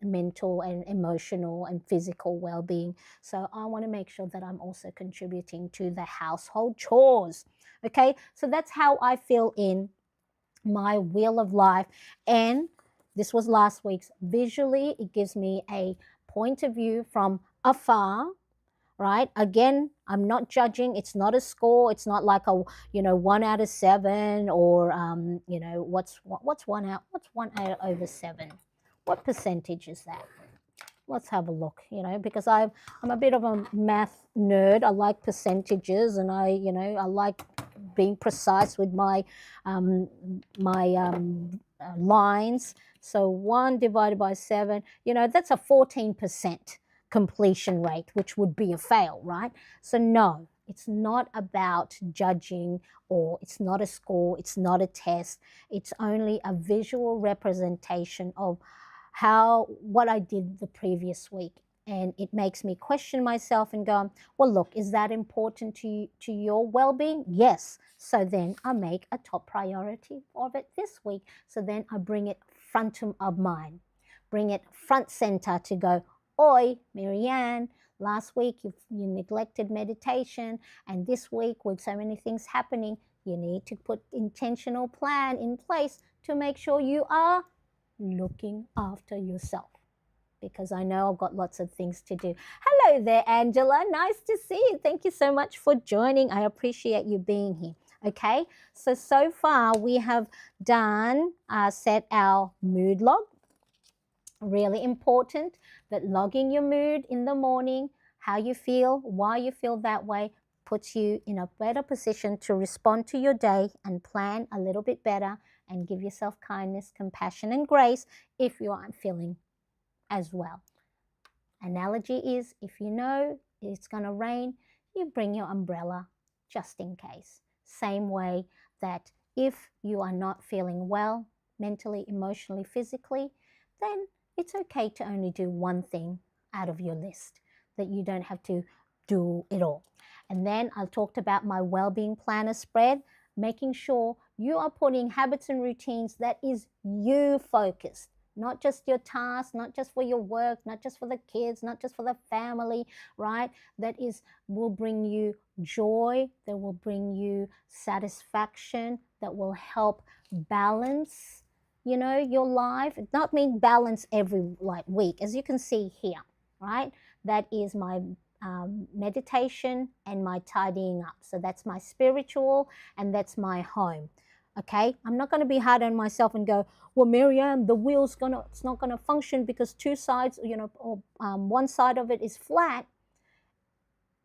mental and emotional and physical well-being. So I want to make sure that I'm also contributing to the household chores. Okay, so that's how I feel in my wheel of life. And this was last week's. Visually, it gives me a point of view from afar, right? Again, I'm not judging. It's not a score. It's not like a 1 out of 7, or what's 1 out over 7? What percentage is that? Let's have a look. Because I'm a bit of a math nerd. I like percentages, and I like being precise with my lines. So 1 divided by 7, that's a 14% completion rate, which would be a fail, right? So no, it's not about judging, or it's not a score, it's not a test. It's only a visual representation of what I did the previous week. And it makes me question myself and go, well, look, is that important to your well-being? Yes. So then I make a top priority of it this week. So then I bring it front of mind, bring it front center to go, oi, Marianne, last week you neglected meditation, and this week with so many things happening, you need to put intentional plan in place to make sure you are looking after yourself, because I know I've got lots of things to do. Hello there, Angela. Nice to see you. Thank you so much for joining. I appreciate you being here. Okay, so far we have done set our mood log. Really important that logging your mood in the morning, how you feel, why you feel that way, puts you in a better position to respond to your day and plan a little bit better, and give yourself kindness, compassion, and grace if you aren't feeling as well. Analogy is, if you know it's going to rain, you bring your umbrella just in case. Same way that if you are not feeling well mentally, emotionally, physically, then it's okay to only do one thing out of your list, that you don't have to do it all. And then I talked about my well-being planner spread, making sure you are putting habits and routines that is you focused, not just your tasks, not just for your work, not just for the kids, not just for the family, right? That will bring you joy, that will bring you satisfaction, that will help balance, your life. It not mean balance every week, as you can see here, right? That is my meditation and my tidying up. So that's my spiritual, and that's my home. Okay, I'm not going to be hard on myself and go, well, Marianne, the wheel's it's not going to function because two sides, or one side of it is flat.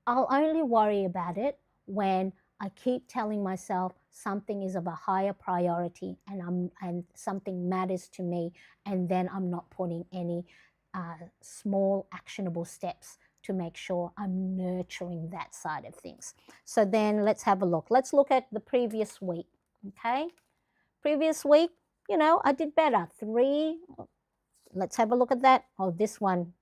I'll only worry about it when I keep telling myself something is of a higher priority, and something matters to me, and then I'm not putting any small actionable steps to make sure I'm nurturing that side of things. So then let's have a look. Let's look at the previous week, okay? Previous week, you know, I did better. 3, let's have a look at that. Oh, this one,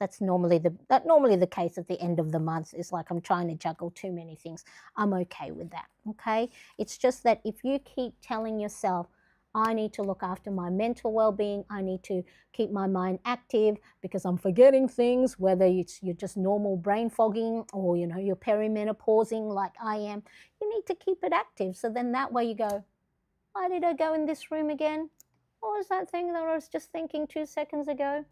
that's normally the case at the end of the month. Is like I'm trying to juggle too many things. I'm okay with that, okay? It's just that if you keep telling yourself, I need to look after my mental well-being, I need to keep my mind active because I'm forgetting things, whether you're just normal brain fogging or, you know, you're perimenopausing like I am, you need to keep it active. So then that way you go, why did I go in this room again? What was that thing that I was just thinking 2 seconds ago?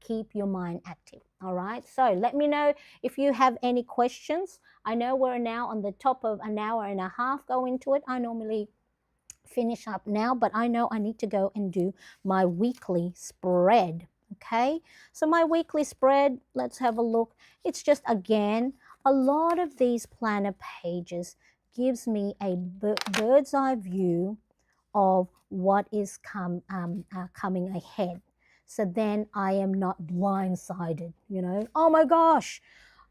Keep your mind active. All right. So let me know if you have any questions. I know we're now on the top of an hour and a half going into it. I normally finish up now, but I know I need to go and do my weekly spread. Okay. So my weekly spread, let's have a look. It's just, again, a lot of these planner pages gives me a bird's eye view of what is coming ahead. So then I am not blindsided, you know. Oh my gosh,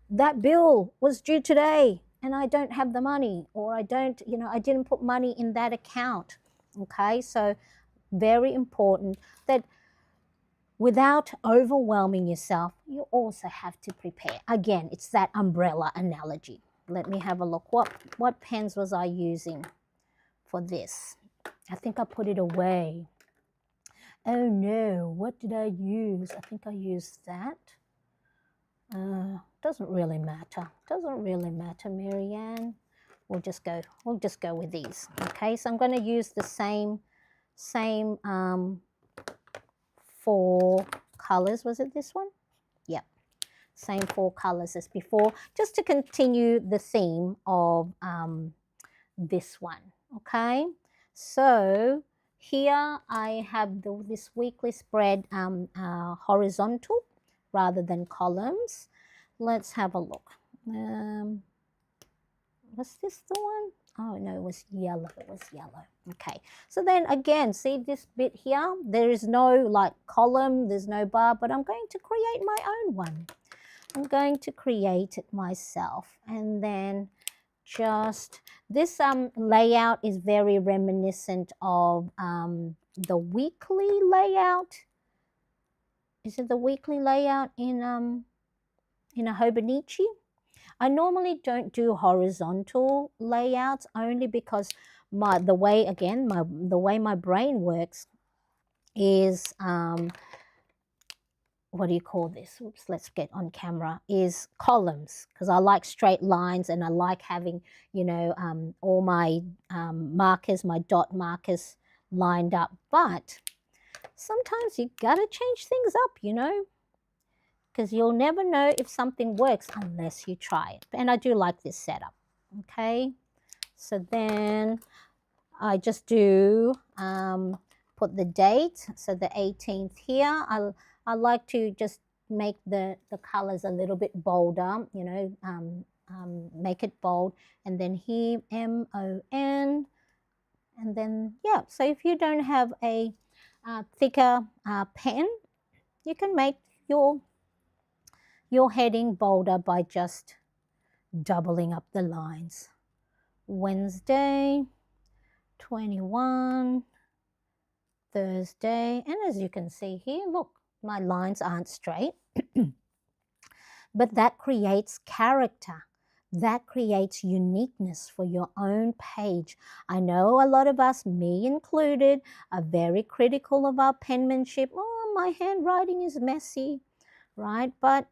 that bill was due today and I don't have the money, or I don't, you know, I didn't put money in that account. Okay, so very important that without overwhelming yourself, you also have to prepare. Again, it's that umbrella analogy. Let me have a look. What pens was I using for this? I think I put it away. Oh no, what did I use? I think I used that. Doesn't really matter. Doesn't really matter, Marianne. We'll just go with these. Okay, so I'm going to use the same 4 colors. Was it this one? Yep. Same 4 colors as before, just to continue the theme of this one. Okay, so here I have this weekly spread horizontal rather than columns. Let's have a look. Was this the one? Oh no, it was yellow. It was yellow. Okay, so then again, see this bit here? There is no like column, there's no bar, but I'm going to create my own one. I'm going to create it myself, and then just this layout is very reminiscent of the weekly layout. Is it the weekly layout in a Hobonichi? I normally don't do horizontal layouts only because the way my brain works is what do you call this? Oops, let's get on camera. Is columns, because I like straight lines and I like having, you know, all my markers, my dot markers lined up. But sometimes you gotta change things up, you know, because you'll never know if something works unless you try it. And I do like this setup. Okay, so then I just do put the date, so the 18th here. I like to just make the colors a little bit bolder, you know, make it bold, and then here MON, and then yeah. So if you don't have a thicker pen, you can make your heading bolder by just doubling up the lines. Wednesday, 21, Thursday, and as you can see here, look, my lines aren't straight, but that creates character. That creates uniqueness for your own page. I know a lot of us, me included, are very critical of our penmanship. Oh, my handwriting is messy, right? But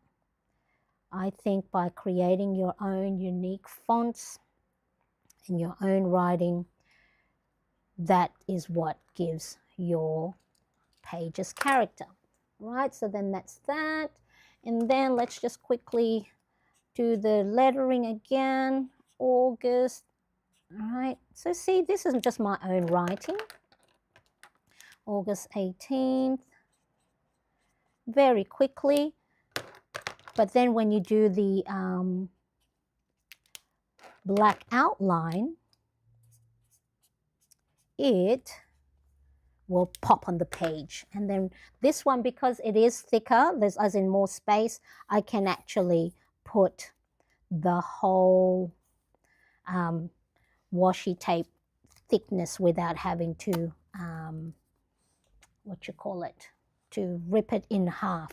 I think by creating your own unique fonts and your own writing, that is what gives your page's character, right? So then that's that. And then let's just quickly do the lettering again. August, all right? So see, this is just my own writing. August 18th, very quickly. But then when you do the black outline, it will pop on the page. And then this one, because it is thicker, there's as in more space, I can actually put the whole washi tape thickness without having to what you call it, to rip it in half.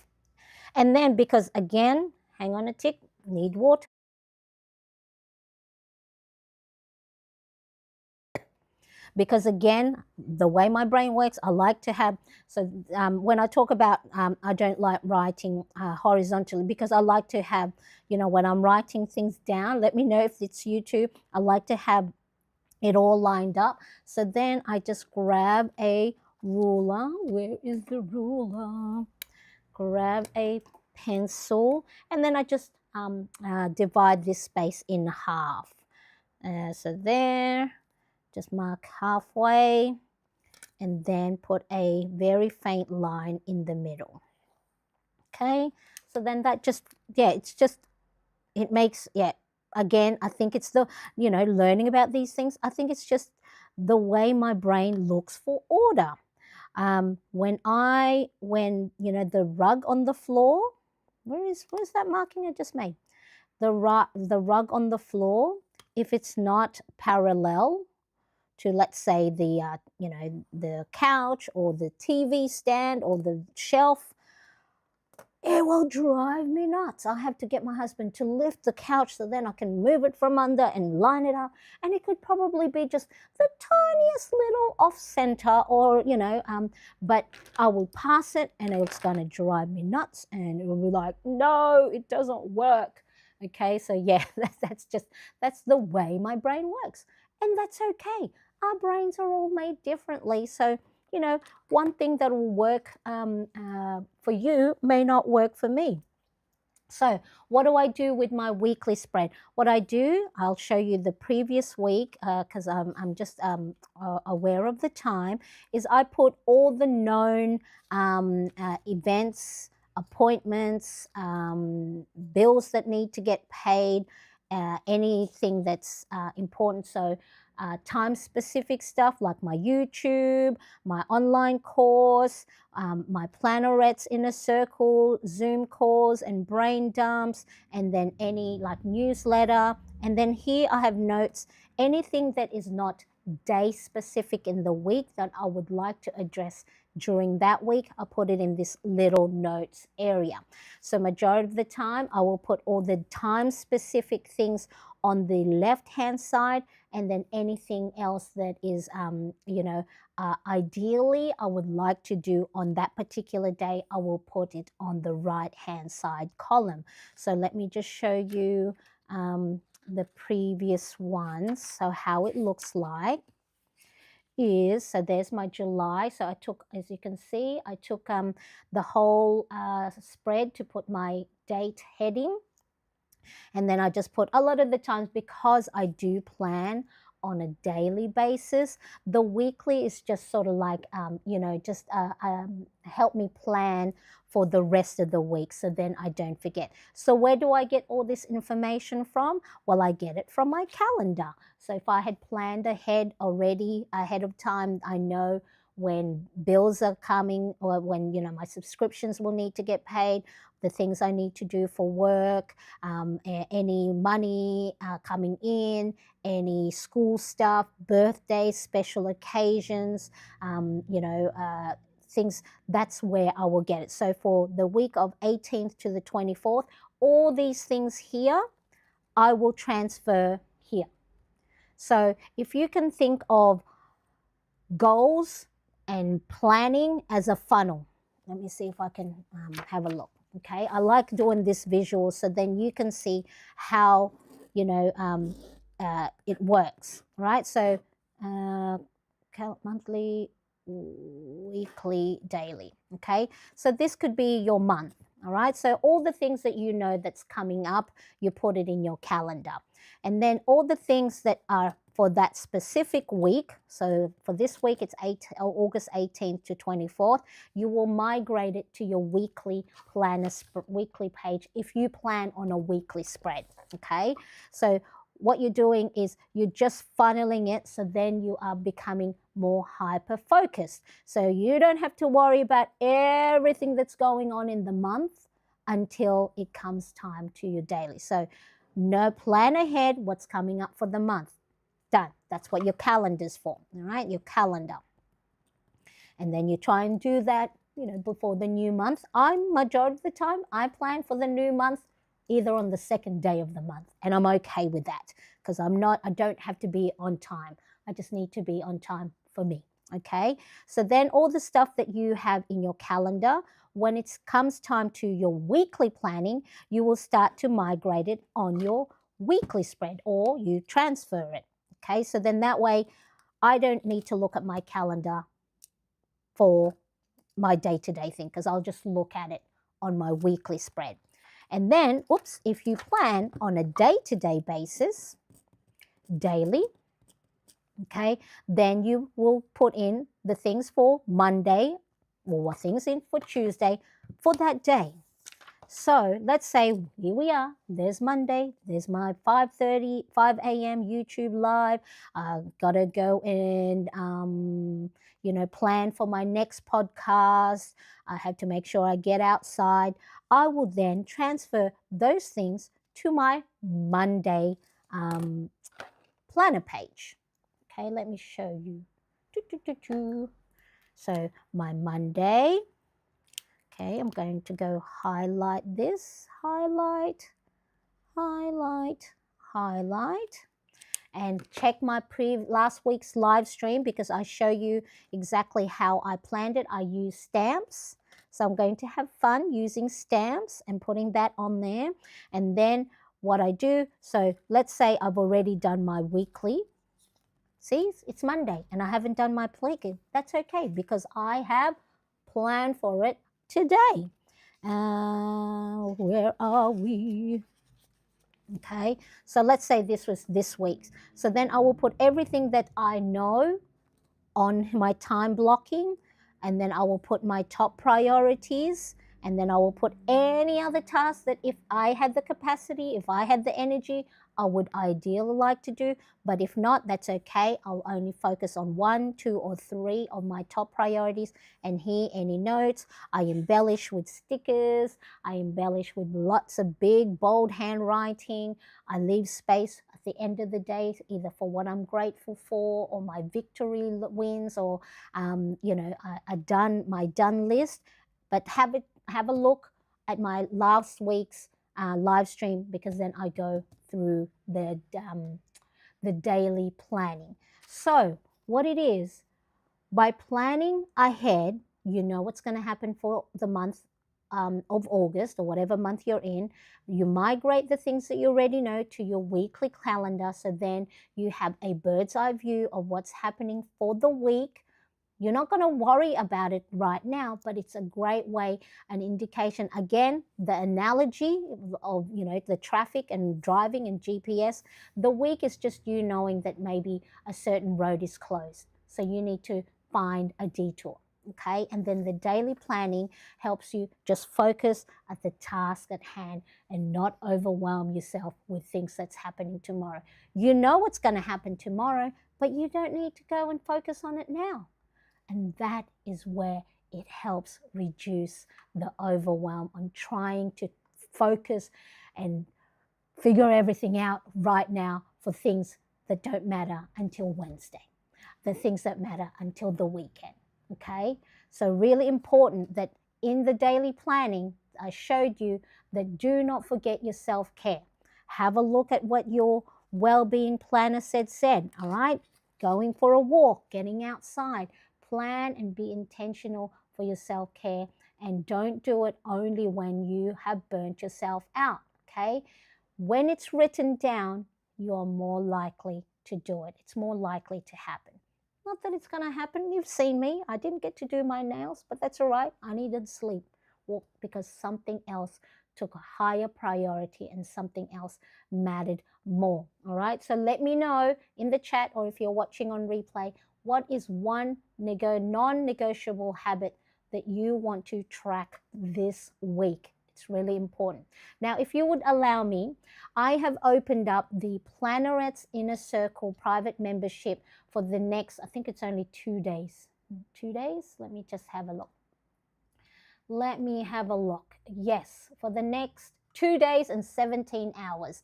And then because again, hang on a tick, need water. Because again, the way my brain works, I like to have, so when I talk about I don't like writing horizontally, because I like to have, you know, when I'm writing things down, let me know if it's YouTube, I like to have it all lined up. So then I just grab a ruler. Where is the ruler? Grab a pencil, and then I just divide this space in half. So there, just mark halfway, and then put a very faint line in the middle. Okay, so then that just, yeah, it's just, it makes, yeah, again, I think it's the, you know, learning about these things, I think it's just the way my brain looks for order. When you know, the rug on the floor, where's that marking I just made? The rug on the floor, if it's not parallel to, let's say, the you know, the couch or the TV stand or the shelf, it will drive me nuts. I have to get my husband to lift the couch so then I can move it from under and line it up. And it could probably be just the tiniest little off center, or, you know, but I will pass it and it's going to drive me nuts. And it will be like, no, it doesn't work. Okay, so yeah, that's the way my brain works. And that's okay. Our brains are all made differently. So, you know, one thing that will work for you may not work for me. So what do I do with my weekly spread? What I do, I'll show you the previous week because I'm just aware of the time, is I put all the known events, appointments, bills that need to get paid, anything that's important. So time-specific stuff like my YouTube, my online course, my Plannerettes Inner Circle, Zoom calls and brain dumps, and then any like newsletter. And then here I have notes, anything that is not day specific in the week that I would like to address during that week, I put it in this little notes area. So majority of the time, I will put all the time-specific things on the left-hand side, and then anything else that is, you know, ideally I would like to do on that particular day, I will put it on the right-hand side column. So let me just show you the previous ones. So how it looks like is, so there's my July. So I took, as you can see, I took the whole spread to put my date heading. And then I just put, a lot of the times, because I do plan on a daily basis, the weekly is just sort of like, you know, just help me plan for the rest of the week so then I don't forget. So where do I get all this information from? Well, I get it from my calendar. So if I had planned ahead already, ahead of time, I know when bills are coming, or when, you know, my subscriptions will need to get paid, the things I need to do for work, any money coming in, any school stuff, birthdays, special occasions, you know, things, that's where I will get it. So for the week of 18th to the 24th, all these things here, I will transfer here. So if you can think of goals and planning as a funnel, let me see if I can have a look. Okay, I like doing this visual so then you can see how, you know, it works, right? So monthly, weekly, daily. Okay, so this could be your month. All right, so all the things that you know that's coming up, you put it in your calendar. And then all the things that are for that specific week, so for this week it's August 18th to 24th, you will migrate it to your weekly planner, weekly page if you plan on a weekly spread. Okay, so what you're doing is you're just funneling it, so then you are becoming more hyper focused. So you don't have to worry about everything that's going on in the month until it comes time to your daily. So no, plan ahead what's coming up for the month. Done. That's what your calendar's for, all right? Your calendar. And then you try and do that, before the new month. Majority of the time, I plan for the new month either on the second day of the month. And I'm okay with that because I don't have to be on time. I just need to be on time for me, okay? So then all the stuff that you have in your calendar, when it comes time to your weekly planning, you will start to migrate it on your weekly spread or you transfer it, okay? So then that way, I don't need to look at my calendar for my day-to-day thing because I'll just look at it on my weekly spread. And then, if you plan on a day-to-day basis, daily, okay, then you will put in the things for Monday or things in for Tuesday for that day. So let's say here we are, there's Monday, there's my 5 a.m. YouTube live. Got to go and, plan for my next podcast. I have to make sure I get outside. I will then transfer those things to my Monday planner page. Okay, let me show you. So my Monday. Okay, I'm going to go highlight this, highlight, and check my last week's live stream because I show you exactly how I planned it. I use stamps. So I'm going to have fun using stamps and putting that on there. And then what I do, so let's say I've already done my weekly. See, it's Monday and I haven't done my weekly. That's okay because I have planned for it today. Where are we? Okay, so let's say this was this week's. So then I will put everything that I know on my time blocking, and then I will put my top priorities, and then I will put any other tasks that if I had the capacity, if I had the energy, I would ideally like to do. But if not, that's okay. I'll only focus on 1, 2, or 3 of my top priorities. And here, any notes, I embellish with stickers. I embellish with lots of big, bold handwriting. I leave space at the end of the day, either for what I'm grateful for or my victory wins or, my done list. But have a look at my last week's live stream because then I go through the daily planning. So what it is, by planning ahead, you know what's going to happen for the month of August or whatever month you're in. You migrate the things that you already know to your weekly calendar. So then you have a bird's eye view of what's happening for the week. You're not going to worry about it right now, but it's a great way, an indication. Again, the analogy of, the traffic and driving and GPS, the week is just you knowing that maybe a certain road is closed. So you need to find a detour, okay? And then the daily planning helps you just focus at the task at hand and not overwhelm yourself with things that's happening tomorrow. You know what's going to happen tomorrow, but you don't need to go and focus on it now. And that is where it helps reduce the overwhelm on trying to focus and figure everything out right now for things that don't matter until Wednesday, the things that matter until the weekend, okay? So really important that in the daily planning, I showed you that do not forget your self-care. Have a look at what your well-being planner said, all right? Going for a walk, getting outside, plan and be intentional for your self-care, and don't do it only when you have burnt yourself out, okay? When it's written down, you're more likely to do it. It's more likely to happen. Not that it's going to happen. You've seen me. I didn't get to do my nails, but that's all right. I needed sleep because something else took a higher priority and something else mattered more, all right? So let me know in the chat or if you're watching on replay, what is one non-negotiable habit that you want to track this week? It's really important. Now, if you would allow me, I have opened up the Planneret's Inner Circle private membership for the next, I think it's only 2 days. 2 days? Let me just have a look. Let me have a look. Yes, for the next 2 days and 17 hours.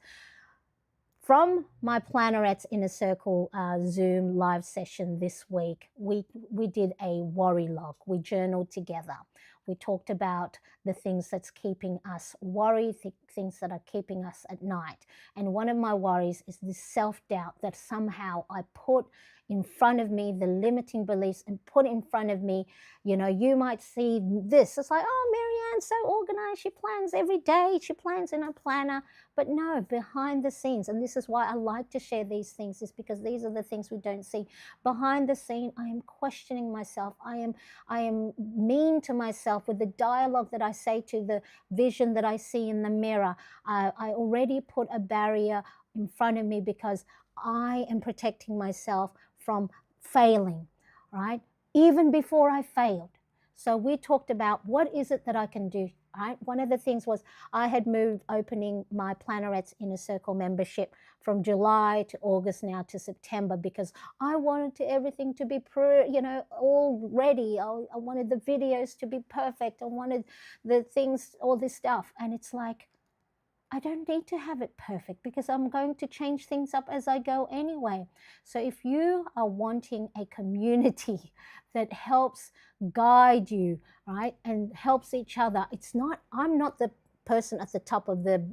From my Plannerettes Inner Circle Zoom live session this week, we did a worry log. We journaled together. We talked about the things that's keeping us worried, things that are keeping us at night. And one of my worries is this self-doubt that somehow I put in front of me, the limiting beliefs, and put in front of me, you might see this. It's like, oh, Marianne's so organized. She plans every day. She plans in her planner. But no, behind the scenes, and this is why I like to share these things, is because these are the things we don't see. Behind the scene, I am questioning myself. I am mean to myself with the dialogue that I say to the vision that I see in the mirror. I already put a barrier in front of me because I am protecting myself from failing, right? Even before I failed. So we talked about what is it that I can do, right? One of the things was I had moved opening my Plannerettes Inner Circle membership from July to August, now to September, because I wanted everything to be all ready. I wanted the videos to be perfect. I wanted the things, all this stuff. And it's like, I don't need to have it perfect because I'm going to change things up as I go anyway. So if you are wanting a community that helps guide you, right, and helps each other, I'm not the person at the top of the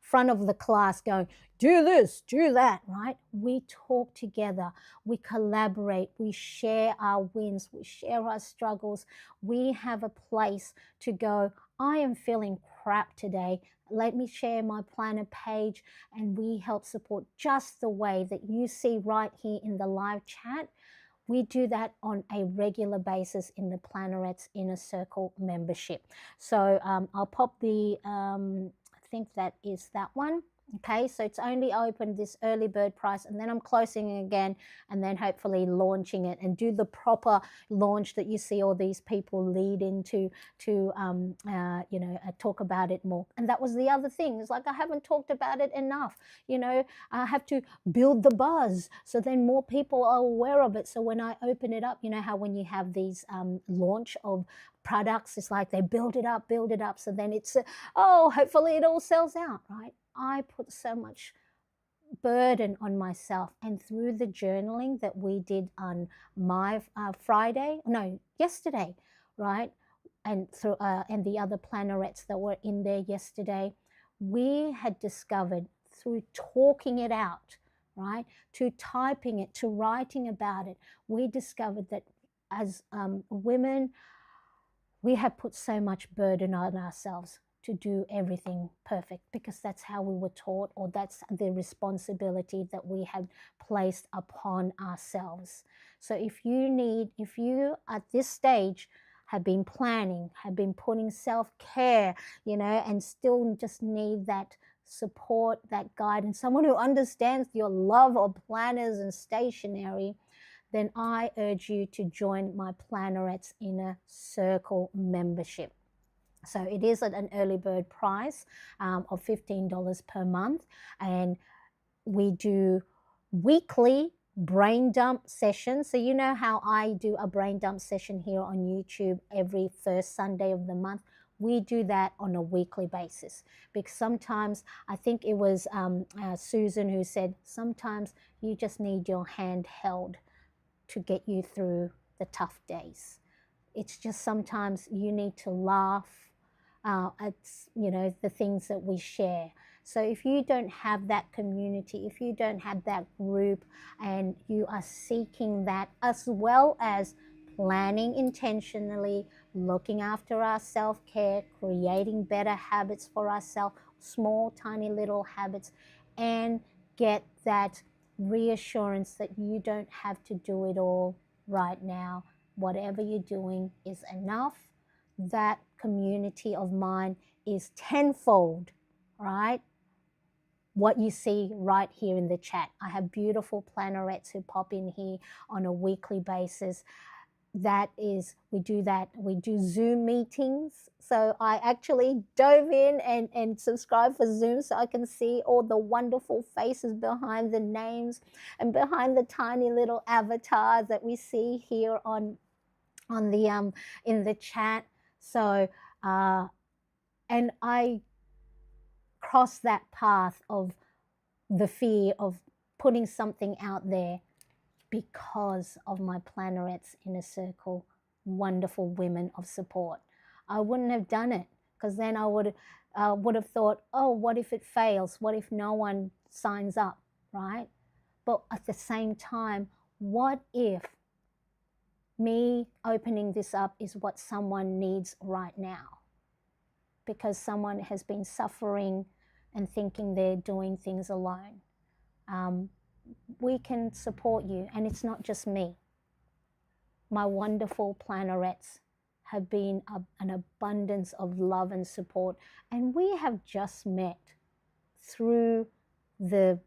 front of the class going, do this, do that, right? We talk together, we collaborate, we share our wins, we share our struggles. We have a place to go, I am feeling crap today. Let me share my planner page, and we help support just the way that you see right here in the live chat. We do that on a regular basis in the Plannerettes Inner Circle membership. So I'll pop the, I think that is that one. Okay, so it's only open this early bird price, and then I'm closing again, and then hopefully launching it and do the proper launch that you see all these people lead into to talk about it more. And that was the other thing. It's like I haven't talked about it enough. I have to build the buzz so then more people are aware of it. So when I open it up, you know how when you have these launch of products, it's like they build it up. So then it's, hopefully it all sells out, right? I put so much burden on myself, and through the journaling that we did on my yesterday, right, and through and the other plannerettes that were in there yesterday, we had discovered through talking it out, right, to typing it, to writing about it, we discovered that as women, we have put so much burden on ourselves to do everything perfect because that's how we were taught, or that's the responsibility that we have placed upon ourselves. So if you at this stage have been planning, have been putting self-care, and still just need that support, that guidance, someone who understands your love of planners and stationery, then I urge you to join my Plannerettes Inner Circle membership. So it is at an early bird price of $15 per month, and we do weekly brain dump sessions. So you know how I do a brain dump session here on YouTube every first Sunday of the month. We do that on a weekly basis because sometimes, I think it was Susan who said, sometimes you just need your hand held to get you through the tough days. It's just sometimes you need to laugh at the things that we share. So if you don't have that community, if you don't have that group, and you are seeking that, as well as planning intentionally, looking after our self-care, creating better habits for ourselves, small tiny little habits, and get that reassurance that you don't have to do it all right now. Whatever you're doing is enough. That community of mine is tenfold, right? What you see right here in the chat. I have beautiful plannerettes who pop in here on a weekly basis. that is, we do Zoom meetings. So I actually dove in and subscribed for Zoom so I can see all the wonderful faces behind the names and behind the tiny little avatars that we see here on the in the chat. So and I crossed that path of the fear of putting something out there because of my Plannerets Inner Circle wonderful women of support. I wouldn't have done it because then I would have thought, oh, what if it fails? What if no one signs up, right? But at the same time, what if me opening this up is what someone needs right now? Because someone has been suffering and thinking they're doing things alone. We can support you, and it's not just me. My wonderful Plannerets have been an abundance of love and support, and we have just met through the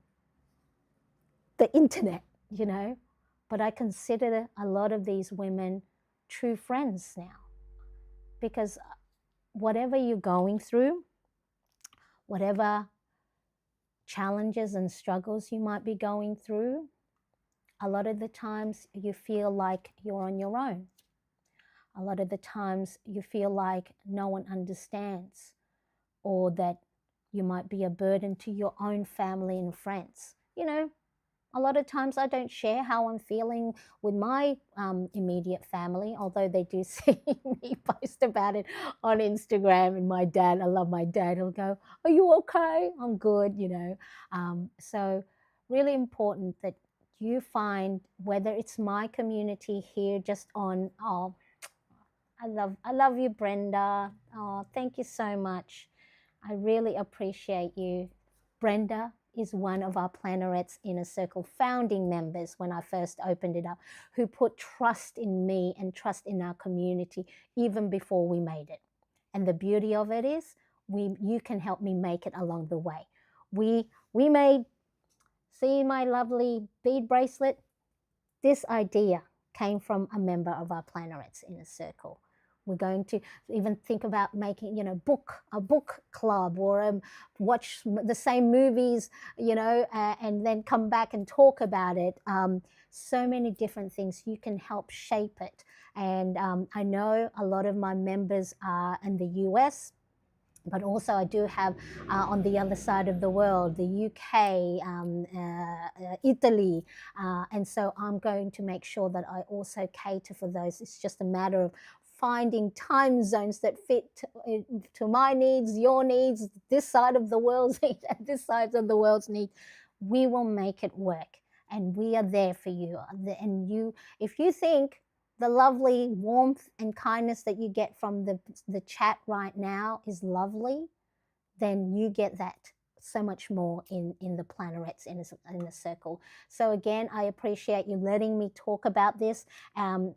internet, you know, but I consider a lot of these women true friends now, because whatever you're going through, whatever challenges and struggles you might be going through, a lot of the times you feel like you're on your own. A lot of the times you feel like no one understands, or that you might be a burden to your own family and friends. You know, a lot of times I don't share how I'm feeling with my immediate family, although they do see me post about it on Instagram. And my dad, I love my dad, he'll go, "Are you okay?" "I'm good," you know. So really important that you find, whether it's my community here just on, oh, I love you, Brenda. Oh, thank you so much. I really appreciate you. Brenda is one of our Plannerets Inner Circle founding members when I first opened it up, who put trust in me and trust in our community even before we made it. And the beauty of it is, you can help me make it along the way. We made, see my lovely bead bracelet? This idea came from a member of our Plannerets Inner Circle. We're going to even think about making, you know, a book club, or watch the same movies, you know, and then come back and talk about it. So many different things. You can help shape it. And I know a lot of my members are in the US, but also I do have on the other side of the world, the UK, Italy, and so I'm going to make sure that I also cater for those. It's just a matter of finding time zones that fit to my needs, your needs, this side of the world's needs, and this side of the world's needs. We will make it work, and we are there for you. And you, if you think the lovely warmth and kindness that you get from the chat right now is lovely, then you get that so much more in the Plannerets Inner Circle. So again, I appreciate you letting me talk about this.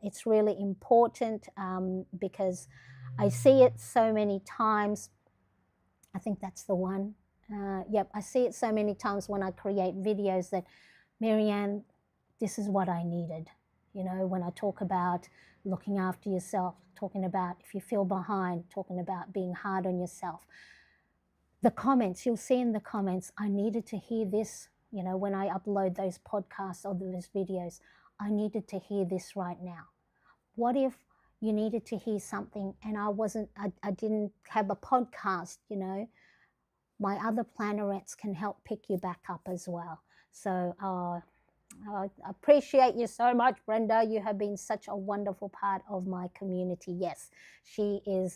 It's really important because I see it so many times. I think that's the one. Yep, I see it so many times when I create videos that, Marianne, this is what I needed. You know, when I talk about looking after yourself, talking about if you feel behind, talking about being hard on yourself. The comments, you'll see in the comments, I needed to hear this, you know, when I upload those podcasts or those videos, I needed to hear this right now. What if you needed to hear something and I didn't have a podcast, you know? My other Plannerets can help pick you back up as well. So I appreciate you so much, Brenda. You have been such a wonderful part of my community. Yes, she is,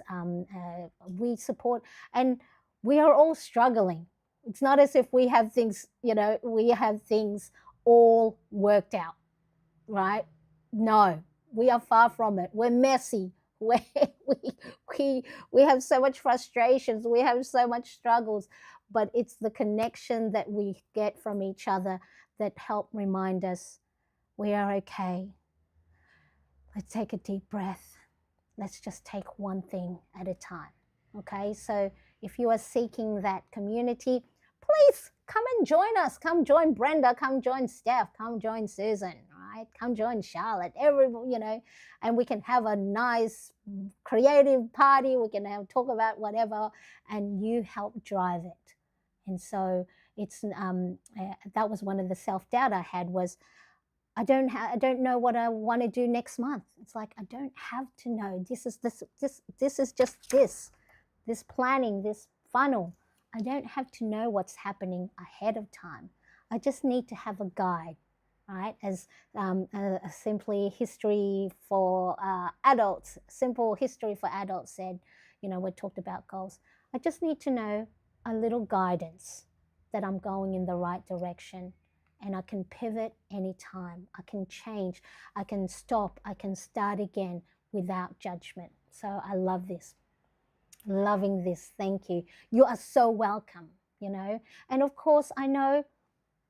we support, and we are all struggling. It's not as if we have things, you know, we have things all worked out, right? No, we are far from it. We're messy. We have so much frustrations. We have so much struggles, but it's the connection that we get from each other that help remind us we are okay. Let's take a deep breath. Let's just take one thing at a time. Okay, so if you are seeking that community, please come and join us. Come join Brenda, come join Steph, come join Susan, right? Come join Charlotte, and we can have a nice creative party. We can talk about whatever, and you help drive it. And so that was one of the self-doubt I had was I don't know what I want to do next month. It's like I don't have to know. This is just this planning, this funnel. I don't have to know what's happening ahead of time. I just need to have a guide, right? As a simply history for adults, simple history for adults said, we talked about goals. I just need to know a little guidance that I'm going in the right direction, and I can pivot anytime. I can change. I can stop. I can start again without judgment. So I love this. Loving this. Thank you. You are so welcome, And of course, I know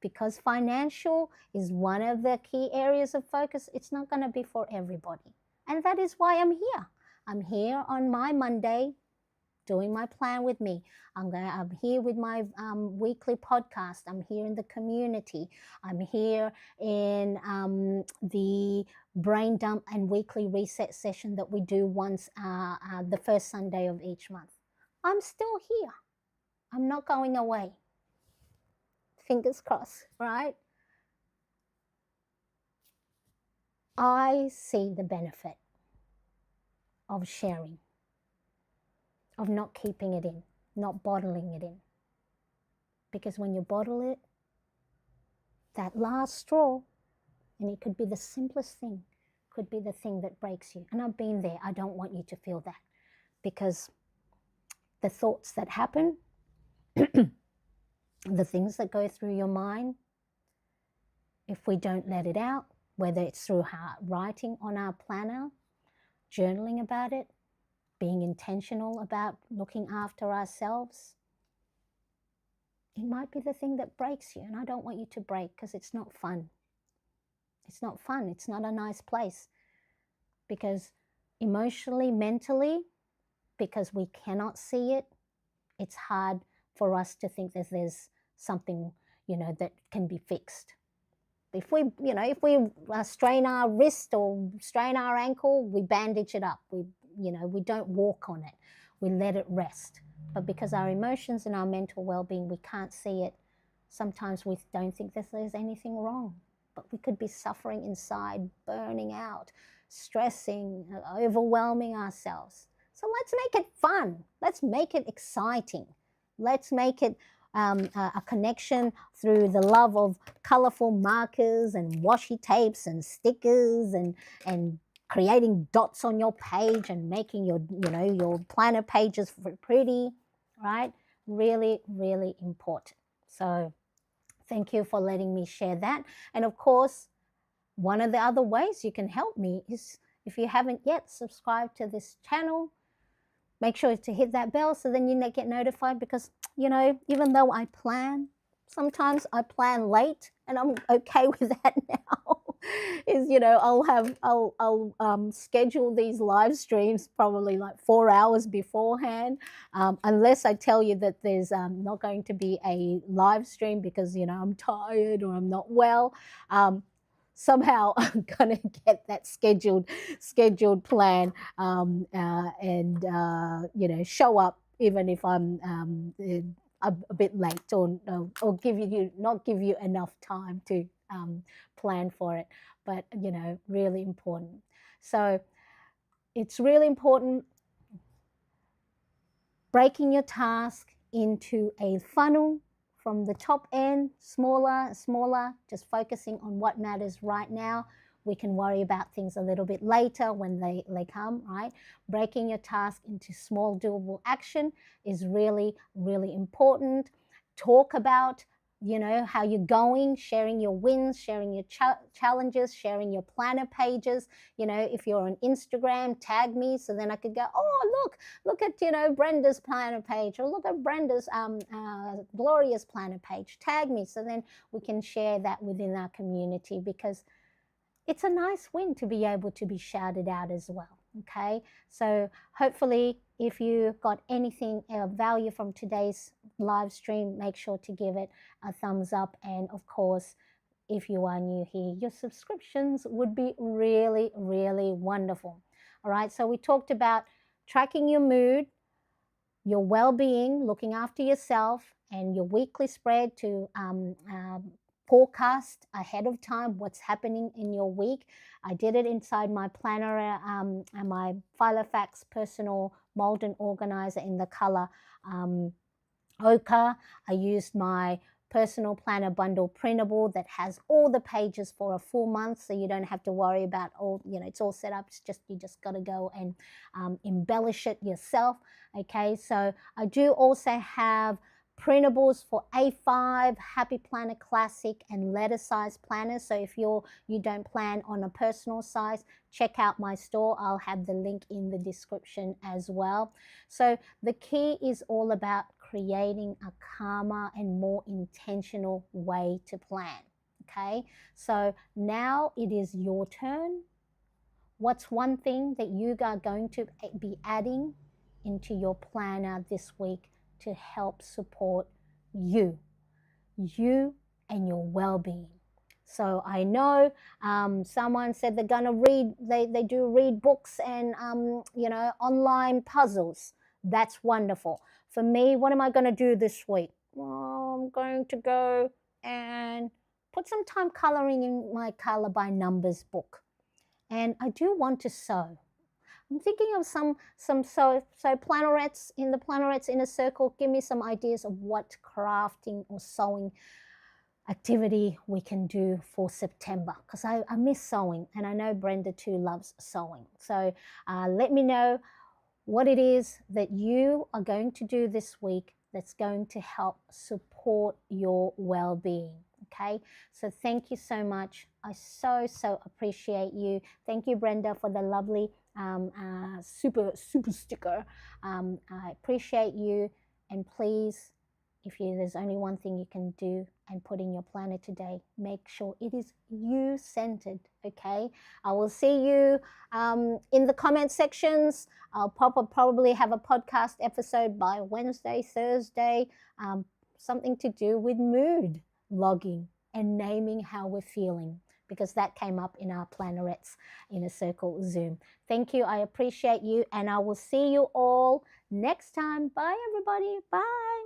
because financial is one of the key areas of focus, it's not going to be for everybody. And that is why I'm here. I'm here on my Monday doing my plan with me. I'm here with my weekly podcast. I'm here in the community. I'm here in the brain dump and weekly reset session that we do once the first Sunday of each month. I'm still here. I'm not going away. Fingers crossed, right? I see the benefit of sharing, of not keeping it in, not bottling it in. Because when you bottle it, that last straw, and it could be the simplest thing, could be the thing that breaks you. And I've been there. I don't want you to feel that, because the thoughts that happen, the things that go through your mind, if we don't let it out, whether it's through writing on our planner, journaling about it, being intentional about looking after ourselves, it might be the thing that breaks you. And I don't want you to break, because it's not fun. It's not fun. It's not a nice place, because emotionally, mentally, because we cannot see it, it's hard for us to think that there's something, that can be fixed. If we strain our wrist or strain our ankle, we bandage it up. We don't walk on it. We let it rest. But because our emotions and our mental well-being, we can't see it, sometimes we don't think that there's anything wrong. But we could be suffering inside, burning out, stressing, overwhelming ourselves. So let's make it fun. Let's make it exciting. Let's make it a connection through the love of colorful markers and washi tapes and stickers and creating dots on your page and making your planner pages pretty, right? Really, really important. So thank you for letting me share that. And of course, one of the other ways you can help me is, if you haven't yet subscribed to this channel, make sure to hit that bell so then you get notified, because, even though I plan, sometimes I plan late, and I'm okay with that now. I'll schedule these live streams probably like 4 hours beforehand, unless I tell you that there's not going to be a live stream because, I'm tired or I'm not well. Somehow I'm gonna get that scheduled plan, and show up even if I'm a bit late, or not give you enough time to plan for it. But really important. So it's really important breaking your task into a funnel from the top end, smaller, just focusing on what matters right now. We can worry about things a little bit later when they come, right? Breaking your task into small, doable action is really, really important. Talk about, how you're going, sharing your wins, sharing your challenges, sharing your planner pages. If you're on Instagram, tag me, so then I could go, oh, look at, Brenda's planner page, or look at Brenda's Gloria's planner page. Tag me, so then we can share that within our community, because it's a nice win to be able to be shouted out as well. Okay, so hopefully if you got anything of value from today's live stream, make sure to give it a thumbs up, and of course if you are new here, your subscriptions would be really, really wonderful. All right, so we talked about tracking your mood, your well-being, looking after yourself, and your weekly spread to forecast ahead of time what's happening in your week. I did it inside my planner and my Filofax personal Malden organizer in the color Ochre. I used my personal planner bundle printable that has all the pages for a full month, so you don't have to worry about all, it's all set up. It's just, you just got to go and embellish it yourself. Okay, so I do also have printables for A5, Happy Planner Classic, and letter size planners. So if you don't plan on a personal size, check out my store. I'll have the link in the description as well. So the key is all about creating a calmer and more intentional way to plan. Okay, so now it is your turn. What's one thing that you are going to be adding into your planner this week to help support you and your well-being? So I know someone said they're gonna read, they do read books and online puzzles. That's wonderful. For me, what am I gonna do this week? Well, I'm going to go and put some time coloring in my color by numbers book. And I do want to sew. I'm thinking of some sew plannerettes. In the plannerettes inner circle, give me some ideas of what crafting or sewing activity we can do for September, because I miss sewing, and I know Brenda too loves sewing. So let me know what it is that you are going to do this week that's going to help support your well-being. Okay, so thank you so much. I so appreciate you. Thank you, Brenda, for the lovely super sticker. I appreciate you, and please, if there's only one thing you can do and put in your planner today, make sure it is you-centered, okay? I will see you in the comment sections. I'll probably have a podcast episode by Wednesday, Thursday, something to do with mood logging and naming how we're feeling, because that came up in our plannerettes Inner Circle Zoom. Thank you. I appreciate you, and I will see you all next time. Bye, everybody. Bye.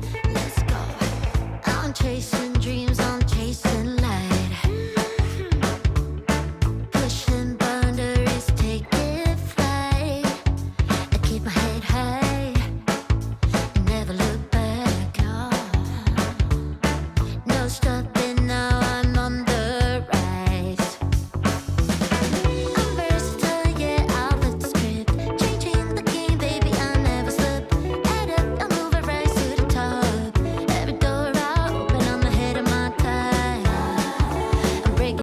Okay, let's go. I'm chasing dreams.